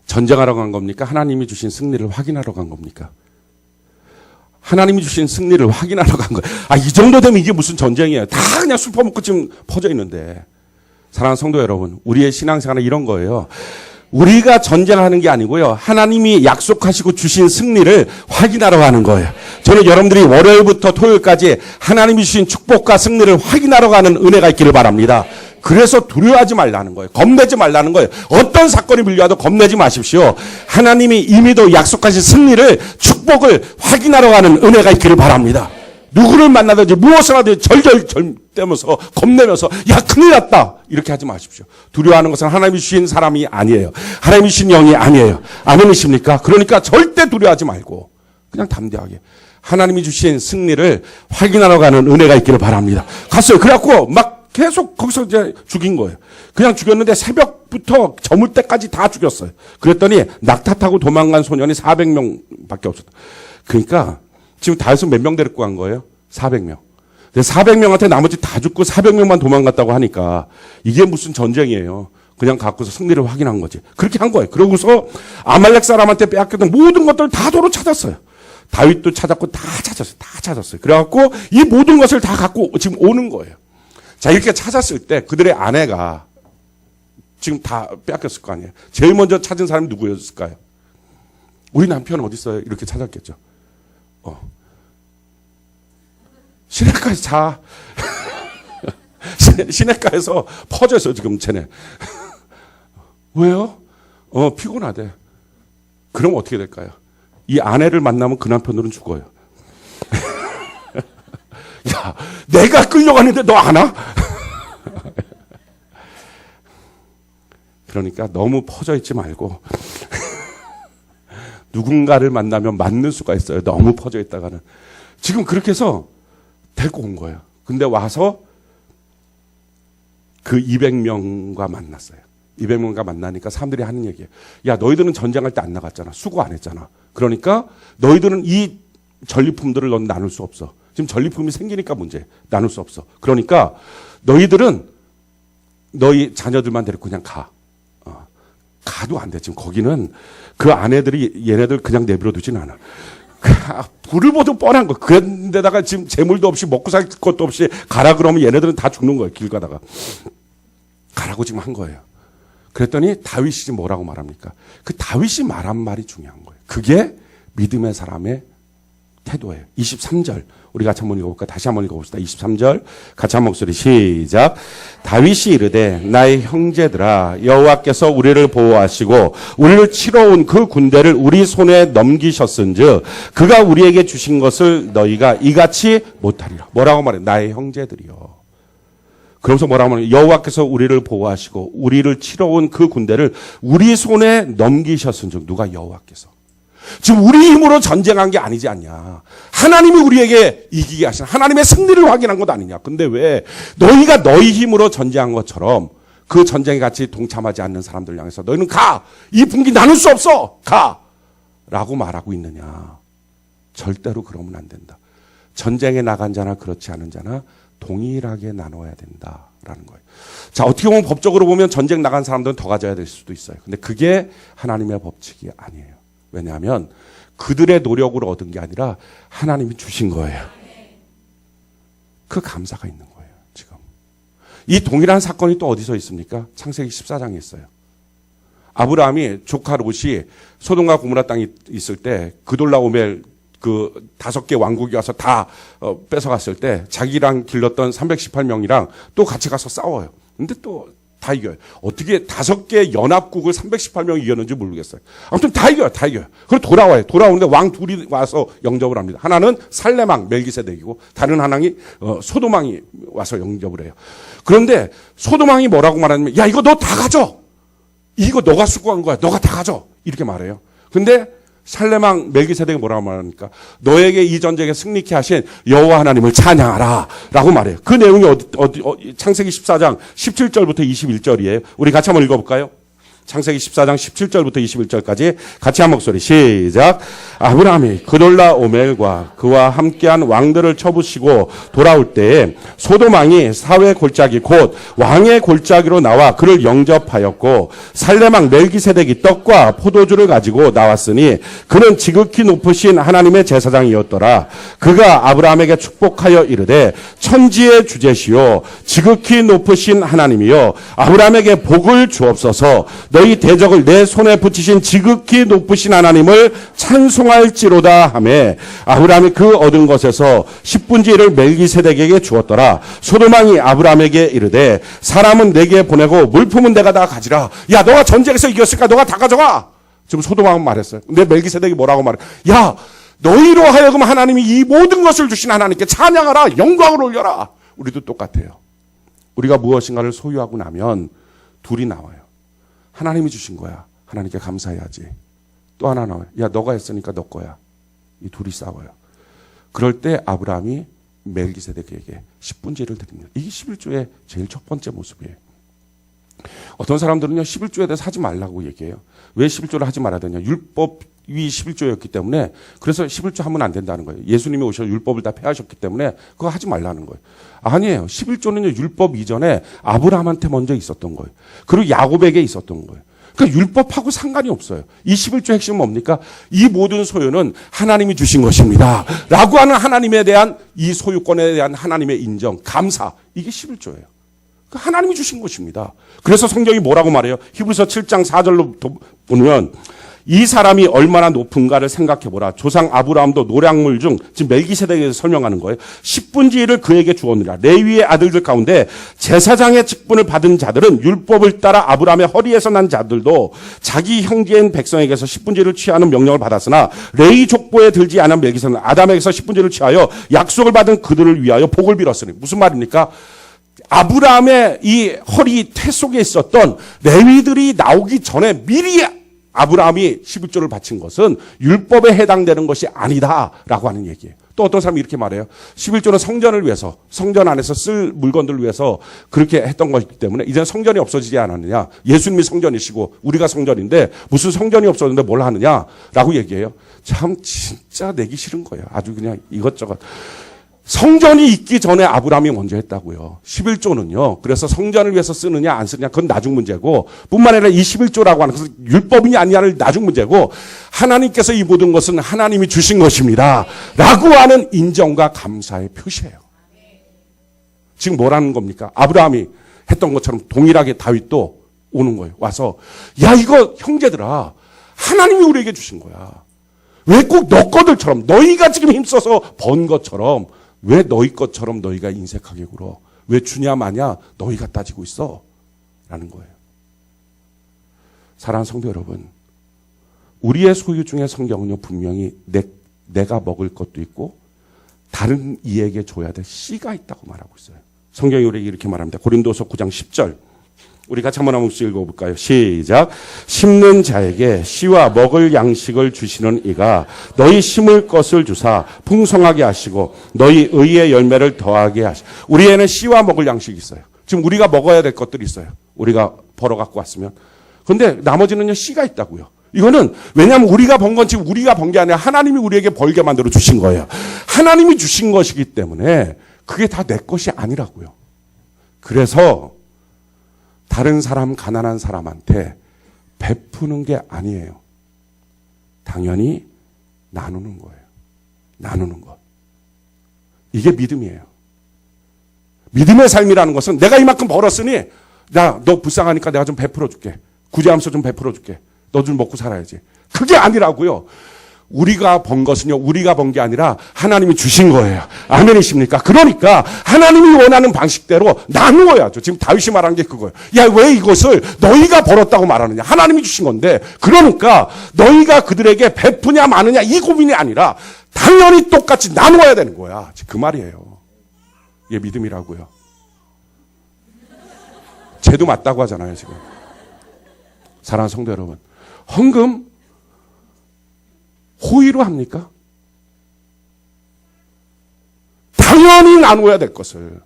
전쟁하러 간 겁니까? 하나님이 주신 승리를 확인하러 간 겁니까? 하나님이 주신 승리를 확인하러 간 거예요. 이 정도 되면 이게 무슨 전쟁이에요. 다 그냥 술 퍼먹고 지금 퍼져 있는데. 사랑하는 성도 여러분, 우리의 신앙생활은 이런 거예요. 우리가 전쟁하는 게 아니고요. 하나님이 약속하시고 주신 승리를 확인하러 가는 거예요. 저는 여러분들이 월요일부터 토요일까지 하나님이 주신 축복과 승리를 확인하러 가는 은혜가 있기를 바랍니다. 그래서 두려워하지 말라는 거예요. 겁내지 말라는 거예요. 어떤 사건이 밀려와도 겁내지 마십시오. 하나님이 이미도 약속하신 승리를, 축복을 확인하러 가는 은혜가 있기를 바랍니다. 누구를 만나든지 무엇을 하든지 절절 떼면서 겁내면서 야 큰일 났다 이렇게 하지 마십시오. 두려워하는 것은 하나님이 주신 사람이 아니에요. 하나님이 주신 영이 아니에요. 아멘이십니까? 그러니까 절대 두려워하지 말고 그냥 담대하게 하나님이 주신 승리를 확인하러 가는 은혜가 있기를 바랍니다. 갔어요. 그래갖고 막 계속 거기서 이제 죽인 거예요. 그냥 죽였는데 새벽부터 저물 때까지 다 죽였어요. 그랬더니 낙타 타고 도망간 소년이 400명밖에 없었다. 그러니까 지금 다윗은 몇 명 데리고 간 거예요? 400명. 400명한테 나머지 다 죽고 400명만 도망갔다고 하니까 이게 무슨 전쟁이에요. 그냥 갖고서 승리를 확인한 거지. 그렇게 한 거예요. 그러고서 아말렉 사람한테 빼앗겼던 모든 것들을 다 도로 찾았어요. 다윗도 찾았고 다 찾았어요. 다 찾았어요. 그래갖고 이 모든 것을 다 갖고 지금 오는 거예요. 자, 이렇게 찾았을 때 그들의 아내가 지금 다 빼앗겼을 거 아니에요. 제일 먼저 찾은 사람이 누구였을까요? 우리 남편 어디 있어요? 이렇게 찾았겠죠. 시냇가에서 자. 시냇가에서 퍼져 있어, 지금 쟤네. 왜요? 피곤하대. 그럼 어떻게 될까요? 이 아내를 만나면 그 남편들은 죽어요. 야, 내가 끌려가는데 너 안 와? 그러니까 너무 퍼져 있지 말고 누군가를 만나면 맞는 수가 있어요. 너무 퍼져 있다가는. 지금 그렇게 해서 데리고 온 거예요. 근데 와서 그 200명과 만났어요. 200명과 만나니까 사람들이 하는 얘기예요. 야, 너희들은 전쟁할 때 안 나갔잖아. 수고 안 했잖아. 그러니까 너희들은 이 전리품들을 넌 나눌 수 없어. 지금 전리품이 생기니까 문제. 나눌 수 없어. 그러니까 너희들은 너희 자녀들만 데리고 그냥 가. 가도 안 돼. 지금 거기는 그 아내들이 얘네들 그냥 내버려 두진 않아. 불을 보도 뻔한 거. 그런데다가 지금 재물도 없이 먹고 살 것도 없이 가라 그러면 얘네들은 다 죽는 거예요. 길 가다가. 가라고 지금 한 거예요. 그랬더니 다윗이 지금 뭐라고 말합니까? 그 다윗이 말한 말이 중요한 거예요. 그게 믿음의 사람의 태도예요. 23절. 우리 같이 한번 읽어볼까? 다시 한번 읽어봅시다. 23절. 같이 한 목소리 시작. 다윗이 이르되 나의 형제들아 여호와께서 우리를 보호하시고 우리를 치러 온 그 군대를 우리 손에 넘기셨은즉 그가 우리에게 주신 것을 너희가 이같이 못하리라. 뭐라고 말해? 나의 형제들이요. 그러면서 뭐라고 말해? 여호와께서 우리를 보호하시고 우리를 치러 온 그 군대를 우리 손에 넘기셨은즉 누가? 여호와께서. 지금 우리 힘으로 전쟁한 게 아니지 않냐. 하나님이 우리에게 이기게 하신 하나님의 승리를 확인한 것 아니냐. 근데 왜 너희가 너희 힘으로 전쟁한 것처럼 그 전쟁에 같이 동참하지 않는 사람들 향해서 너희는 가. 이 분기 나눌 수 없어. 가. 라고 말하고 있느냐. 절대로 그러면 안 된다. 전쟁에 나간 자나 그렇지 않은 자나 동일하게 나눠야 된다라는 거예요. 자, 어떻게 보면 법적으로 보면 전쟁 나간 사람들은 더 가져야 될 수도 있어요. 근데 그게 하나님의 법칙이 아니에요. 왜냐하면 그들의 노력으로 얻은 게 아니라 하나님이 주신 거예요. 그 감사가 있는 거예요. 지금 이 동일한 사건이 또 어디서 있습니까? 창세기 14장에 있어요. 아브라함이 조카 롯이 소돔과 고모라 땅에 있을 때 그돌라오멜 그 5개 왕국이 와서 다 뺏어갔을 때 자기랑 길렀던 318명이랑 또 같이 가서 싸워요. 근데 또 다 이겨요. 어떻게 5개 연합국을 318명이 이겼는지 모르겠어요. 아무튼 다 이겨요. 다 이겨요. 그리고 돌아와요. 돌아오는데 왕 둘이 와서 영접을 합니다. 하나는 살레망 멜기세덱이고 다른 하나는 소돔왕이 와서 영접을 해요. 그런데 소돔왕이 뭐라고 말하냐면 야, 이거 너 다 가져. 이거 너가 수고한 거야. 너가 다 가져. 이렇게 말해요. 근데 살레망 멜기세덱이 뭐라고 말합니까? 너에게 이 전쟁에 승리케 하신 여호와 하나님을 찬양하라 라고 말해요. 그 내용이 창세기 14장 17절부터 21절이에요. 우리 같이 한번 읽어볼까요? 창세기 14장 17절부터 21절까지 같이 한 목소리 시작. 아브라함이 그돌라오멜과 그와 함께한 왕들을 쳐부시고 돌아올 때에 소돔왕이 사회 골짜기 곧 왕의 골짜기로 나와 그를 영접하였고 살레망 멜기세덱이 떡과 포도주를 가지고 나왔으니 그는 지극히 높으신 하나님의 제사장이었더라. 그가 아브라함에게 축복하여 이르되 천지의 주제시요 지극히 높으신 하나님이여 아브라함에게 복을 주옵소서. 너희 대적을 내 손에 붙이신 지극히 높으신 하나님을 찬송할지로다 하매 아브라함이 그 얻은 것에서 10분의 1을 멜기세덱에게 주었더라. 소돔왕이 아브라함에게 이르되 사람은 내게 보내고 물품은 내가 다 가지라. 야, 너가 전쟁에서 이겼으니까 너가 다 가져가. 지금 소돔왕은 말했어요. 근데 멜기세덱이 뭐라고 말해? 야, 너희로 하여금 하나님이 이 모든 것을 주신 하나님께 찬양하라. 영광을 올려라. 우리도 똑같아요. 우리가 무엇인가를 소유하고 나면 둘이 나와요. 하나님이 주신 거야. 하나님께 감사해야지. 또 하나 나와요. 야, 너가 했으니까 너 거야. 이 둘이 싸워요. 그럴 때 아브라함이 멜기세덱에게 10분의 1을 드립니다. 이게 11조의 제일 첫 번째 모습이에요. 어떤 사람들은요, 11조에 대해서 하지 말라고 얘기해요. 왜 11조를 하지 말아야 되냐? 율법이 11조였기 때문에, 그래서 11조 하면 안 된다는 거예요. 예수님이 오셔서 율법을 다 폐하셨기 때문에 그거 하지 말라는 거예요. 아니에요. 11조는요, 율법 이전에 아브라함한테 먼저 있었던 거예요. 그리고 야곱에게 있었던 거예요. 그러니까 율법하고 상관이 없어요. 이 11조 핵심은 뭡니까? 이 모든 소유는 하나님이 주신 것입니다. 라고 하는 하나님에 대한 이 소유권에 대한 하나님의 인정, 감사. 이게 11조예요. 하나님이 주신 것입니다. 그래서 성경이 뭐라고 말해요? 히브리서 7장 4절로 보면 이 사람이 얼마나 높은가를 생각해보라. 조상 아브라함도 노량물 중 지금 멜기세덱에서 설명하는 거예요. 10분의 1을 그에게 주었느니라. 레위의 아들들 가운데 제사장의 직분을 받은 자들은 율법을 따라 아브라함의 허리에서 난 자들도 자기 형제인 백성에게서 10분의 1을 취하는 명령을 받았으나 레위 족보에 들지 않은 멜기세덱은 아담에게서 10분의 1을 취하여 약속을 받은 그들을 위하여 복을 빌었으니. 무슨 말입니까? 아브라함의 이 허리 태 속에 있었던 레위들이 나오기 전에 미리 아브라함이 11조를 바친 것은 율법에 해당되는 것이 아니다라고 하는 얘기예요. 또 어떤 사람이 이렇게 말해요. 11조는 성전을 위해서, 성전 안에서 쓸 물건들을 위해서 그렇게 했던 것이기 때문에 이제는 성전이 없어지지 않았느냐. 예수님이 성전이시고 우리가 성전인데 무슨 성전이 없어졌는데 뭘 하느냐라고 얘기해요. 참 진짜 내기 싫은 거예요. 아주 그냥 이것저것. 성전이 있기 전에 아브라함이 먼저 했다고요. 11조는요. 그래서 성전을 위해서 쓰느냐 안 쓰느냐 그건 나중 문제고, 뿐만 아니라 이 11조라고 하는 것은 율법이냐 아니냐는 나중 문제고, 하나님께서 이 모든 것은 하나님이 주신 것입니다 라고 하는 인정과 감사의 표시예요. 지금 뭐라는 겁니까? 아브라함이 했던 것처럼 동일하게 다윗도 오는 거예요. 와서 야, 이거 형제들아, 하나님이 우리에게 주신 거야. 왜 꼭 너 것들처럼, 너희가 지금 힘써서 번 것처럼, 왜 너희 것처럼 너희가 인색하게 굴어? 왜 주냐 마냐 너희가 따지고 있어? 라는 거예요. 사랑하는 성도 여러분, 우리의 소유 중에 성경은요, 분명히 내가 먹을 것도 있고 다른 이에게 줘야 될 씨가 있다고 말하고 있어요. 성경이 우리에게 이렇게 말합니다. 고린도서 9장 10절. 우리 같이 한번 읽어볼까요? 시작. 심는 자에게 씨와 먹을 양식을 주시는 이가 너희 심을 것을 주사 풍성하게 하시고 너희 의의 열매를 더하게 하시고. 우리에는 씨와 먹을 양식이 있어요. 지금 우리가 먹어야 될 것들이 있어요. 우리가 벌어 갖고 왔으면. 그런데 나머지는요, 씨가 있다고요. 이거는 왜냐하면 우리가 번 건 지금 우리가 번 게 아니라 하나님이 우리에게 벌게 만들어 주신 거예요. 하나님이 주신 것이기 때문에 그게 다 내 것이 아니라고요. 그래서 다른 사람, 가난한 사람한테 베푸는 게 아니에요. 당연히 나누는 거예요. 나누는 것. 이게 믿음이에요. 믿음의 삶이라는 것은 내가 이만큼 벌었으니 너 불쌍하니까 내가 좀 베풀어 줄게. 구제하면서 좀 베풀어 줄게. 너 좀 먹고 살아야지. 그게 아니라고요. 우리가 번 것은요, 우리가 번 게 아니라 하나님이 주신 거예요. 아멘이십니까? 그러니까 하나님이 원하는 방식대로 나누어야죠. 지금 다윗이 말한 게 그거예요. 야, 왜 이것을 너희가 벌었다고 말하느냐? 하나님이 주신 건데. 그러니까 너희가 그들에게 베푸냐 마느냐 이 고민이 아니라 당연히 똑같이 나누어야 되는 거야. 그 말이에요. 이게 믿음이라고요. 쟤도 맞다고 하잖아요, 지금. 사랑하는 성도 여러분, 헌금 호의로 합니까? 당연히 나눠야 될 것을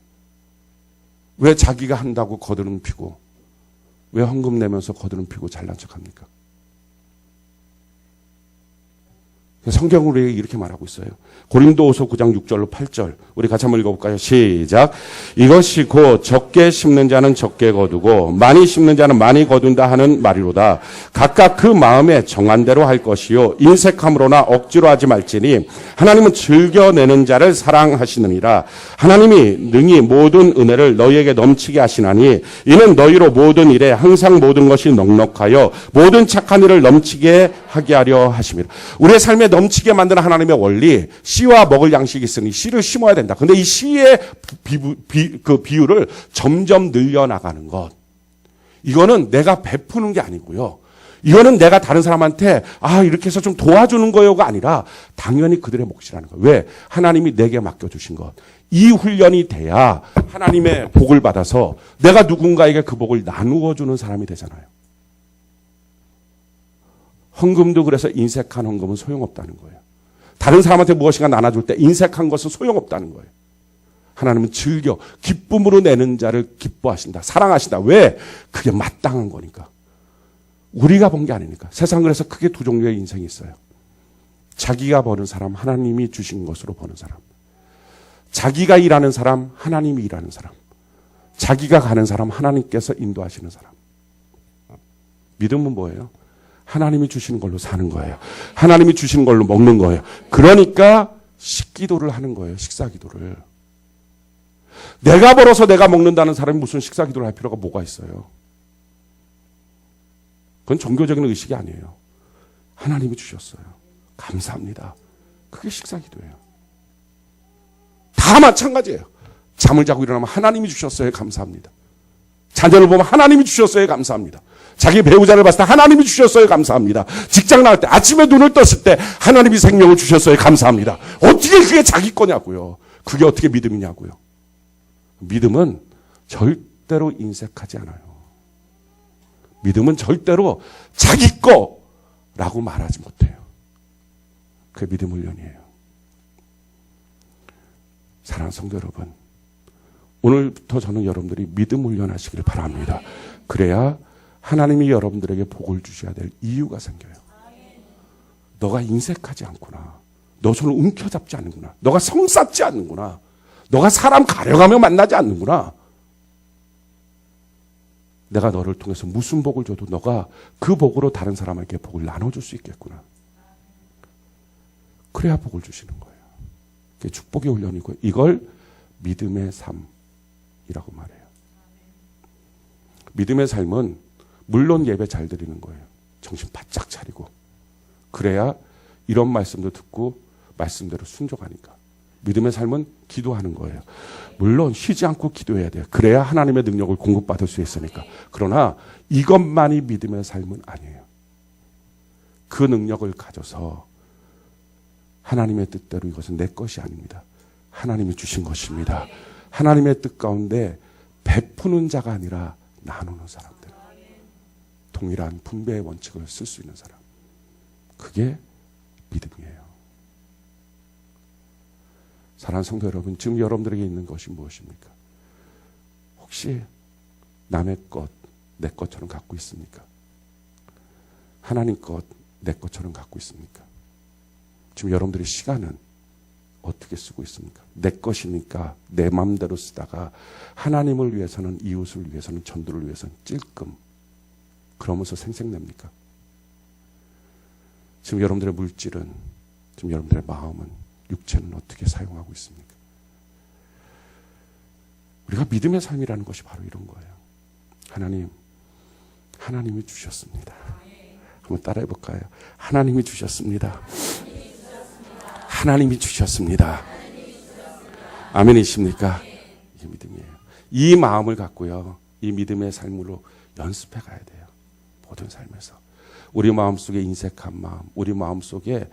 왜 자기가 한다고 거드름 피고, 왜 헌금 내면서 거드름 피고 잘난 척합니까? 성경은 우리에게 이렇게 말하고 있어요. 고린도후서 9장 6절로 8절. 우리 같이 한번 읽어볼까요? 시작. 이것이 곧 적게 심는 자는 적게 거두고 많이 심는 자는 많이 거둔다 하는 말이로다. 각각 그 마음에 정한 대로 할 것이요 인색함으로나 억지로 하지 말지니 하나님은 즐겨내는 자를 사랑하시느니라. 하나님이 능히 모든 은혜를 너희에게 넘치게 하시나니 이는 너희로 모든 일에 항상 모든 것이 넉넉하여 모든 착한 일을 넘치게 하게 하려 하심이라. 우리의 삶에 넘치게 만드는 하나님의 원리, 씨와 먹을 양식이 있으니 씨를 심어야 된다. 근데 이 씨의 그 비율을 점점 늘려나가는 것. 이거는 내가 베푸는 게 아니고요. 이거는 내가 다른 사람한테 이렇게 해서 좀 도와주는 거요가 아니라 당연히 그들의 몫이라는 거예요. 왜? 하나님이 내게 맡겨주신 것. 이 훈련이 돼야 하나님의 복을 받아서 내가 누군가에게 그 복을 나누어 주는 사람이 되잖아요. 헌금도 그래서 인색한 헌금은 소용없다는 거예요. 다른 사람한테 무엇인가 나눠줄 때 인색한 것은 소용없다는 거예요. 하나님은 즐겨 기쁨으로 내는 자를 기뻐하신다. 사랑하신다. 왜? 그게 마땅한 거니까. 우리가 본 게 아니니까. 세상 그래서 크게 두 종류의 인생이 있어요. 자기가 버는 사람, 하나님이 주신 것으로 버는 사람. 자기가 일하는 사람, 하나님이 일하는 사람. 자기가 가는 사람, 하나님께서 인도하시는 사람. 믿음은 뭐예요? 하나님이 주시는 걸로 사는 거예요. 하나님이 주시는 걸로 먹는 거예요. 그러니까 식기도를 하는 거예요. 식사기도를. 내가 벌어서 내가 먹는다는 사람이 무슨 식사기도를 할 필요가 뭐가 있어요? 그건 종교적인 의식이 아니에요. 하나님이 주셨어요. 감사합니다. 그게 식사기도예요. 다 마찬가지예요. 잠을 자고 일어나면 하나님이 주셨어요. 감사합니다. 자녀를 보면 하나님이 주셨어요. 감사합니다. 자기 배우자를 봤을 때 하나님이 주셨어요. 감사합니다. 직장 나갈 때 아침에 눈을 떴을 때 하나님이 생명을 주셨어요. 감사합니다. 어떻게 그게 자기 거냐고요. 그게 어떻게 믿음이냐고요. 믿음은 절대로 인색하지 않아요. 믿음은 절대로 자기 거라고 말하지 못해요. 그게 믿음 훈련이에요. 사랑하는 성도 여러분, 오늘부터 저는 여러분들이 믿음 훈련하시길 바랍니다. 그래야 하나님이 여러분들에게 복을 주셔야 될 이유가 생겨요. 너가 인색하지 않구나. 너 손을 움켜잡지 않는구나. 너가 성쌓지 않는구나. 너가 사람 가려가며 만나지 않는구나. 내가 너를 통해서 무슨 복을 줘도 너가 그 복으로 다른 사람에게 복을 나눠줄 수 있겠구나. 그래야 복을 주시는 거예요. 그게 축복의 훈련이고 이걸 믿음의 삶이라고 말해요. 믿음의 삶은 물론 예배 잘 드리는 거예요. 정신 바짝 차리고. 그래야 이런 말씀도 듣고 말씀대로 순종하니까. 믿음의 삶은 기도하는 거예요. 물론 쉬지 않고 기도해야 돼요. 그래야 하나님의 능력을 공급받을 수 있으니까. 그러나 이것만이 믿음의 삶은 아니에요. 그 능력을 가져서 하나님의 뜻대로 이것은 내 것이 아닙니다. 하나님이 주신 것입니다. 하나님의 뜻 가운데 베푸는 자가 아니라 나누는 사람들. 동일한 분배의 원칙을 쓸 수 있는 사람. 그게 믿음이에요. 사랑하는 성도 여러분, 지금 여러분들에게 있는 것이 무엇입니까? 혹시 남의 것, 내 것처럼 갖고 있습니까? 하나님 것, 내 것처럼 갖고 있습니까? 지금 여러분들의 시간은 어떻게 쓰고 있습니까? 내 것이니까 내 마음대로 쓰다가 하나님을 위해서는, 이웃을 위해서는, 전도를 위해서는 찔끔 그러면서 생색냅니까? 지금 여러분들의 물질은, 지금 여러분들의 마음은, 육체는 어떻게 사용하고 있습니까? 우리가 믿음의 삶이라는 것이 바로 이런 거예요. 하나님이 주셨습니다. 한번 따라해 볼까요? 하나님이 주셨습니다. 하나님이 주셨습니다. 아멘이십니까? 이게 믿음이에요. 이 마음을 갖고요, 이 믿음의 삶으로 연습해 가야 돼요. 모든 삶에서. 우리 마음속에 인색한 마음, 우리 마음속에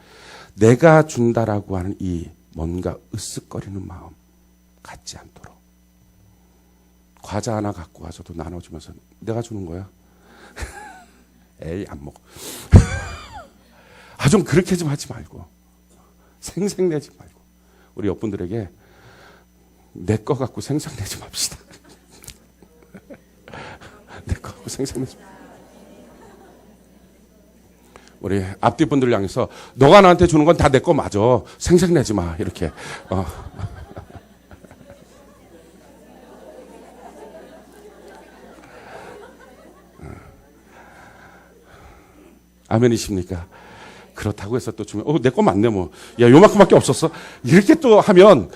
내가 준다라고 하는 이 뭔가 으쓱거리는 마음 갖지 않도록. 과자 하나 갖고 와서도 나눠주면서 내가 주는 거야? 에이, 안 먹어. 좀 그렇게 좀 하지 말고. 생색내지 말고. 우리 옆분들에게 내 거 갖고 생색내지 맙시다. 내 거 갖고 생색내지 맙시다. 우리 앞뒤 분들 향해서 너가 나한테 주는 건 다 내 거 맞아. 생색내지 마. 이렇게. 아멘이십니까? 그렇다고 해서 또 주면, 내 거 맞네, 뭐. 야, 요만큼밖에 없었어? 이렇게 또 하면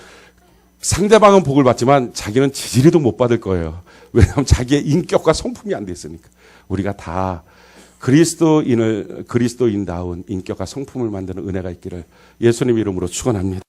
상대방은 복을 받지만 자기는 지지리도 못 받을 거예요. 왜냐하면 자기의 인격과 성품이 안 돼 있으니까. 우리가 다 그리스도인다운 인격과 성품을 만드는 은혜가 있기를 예수님 이름으로 축원합니다.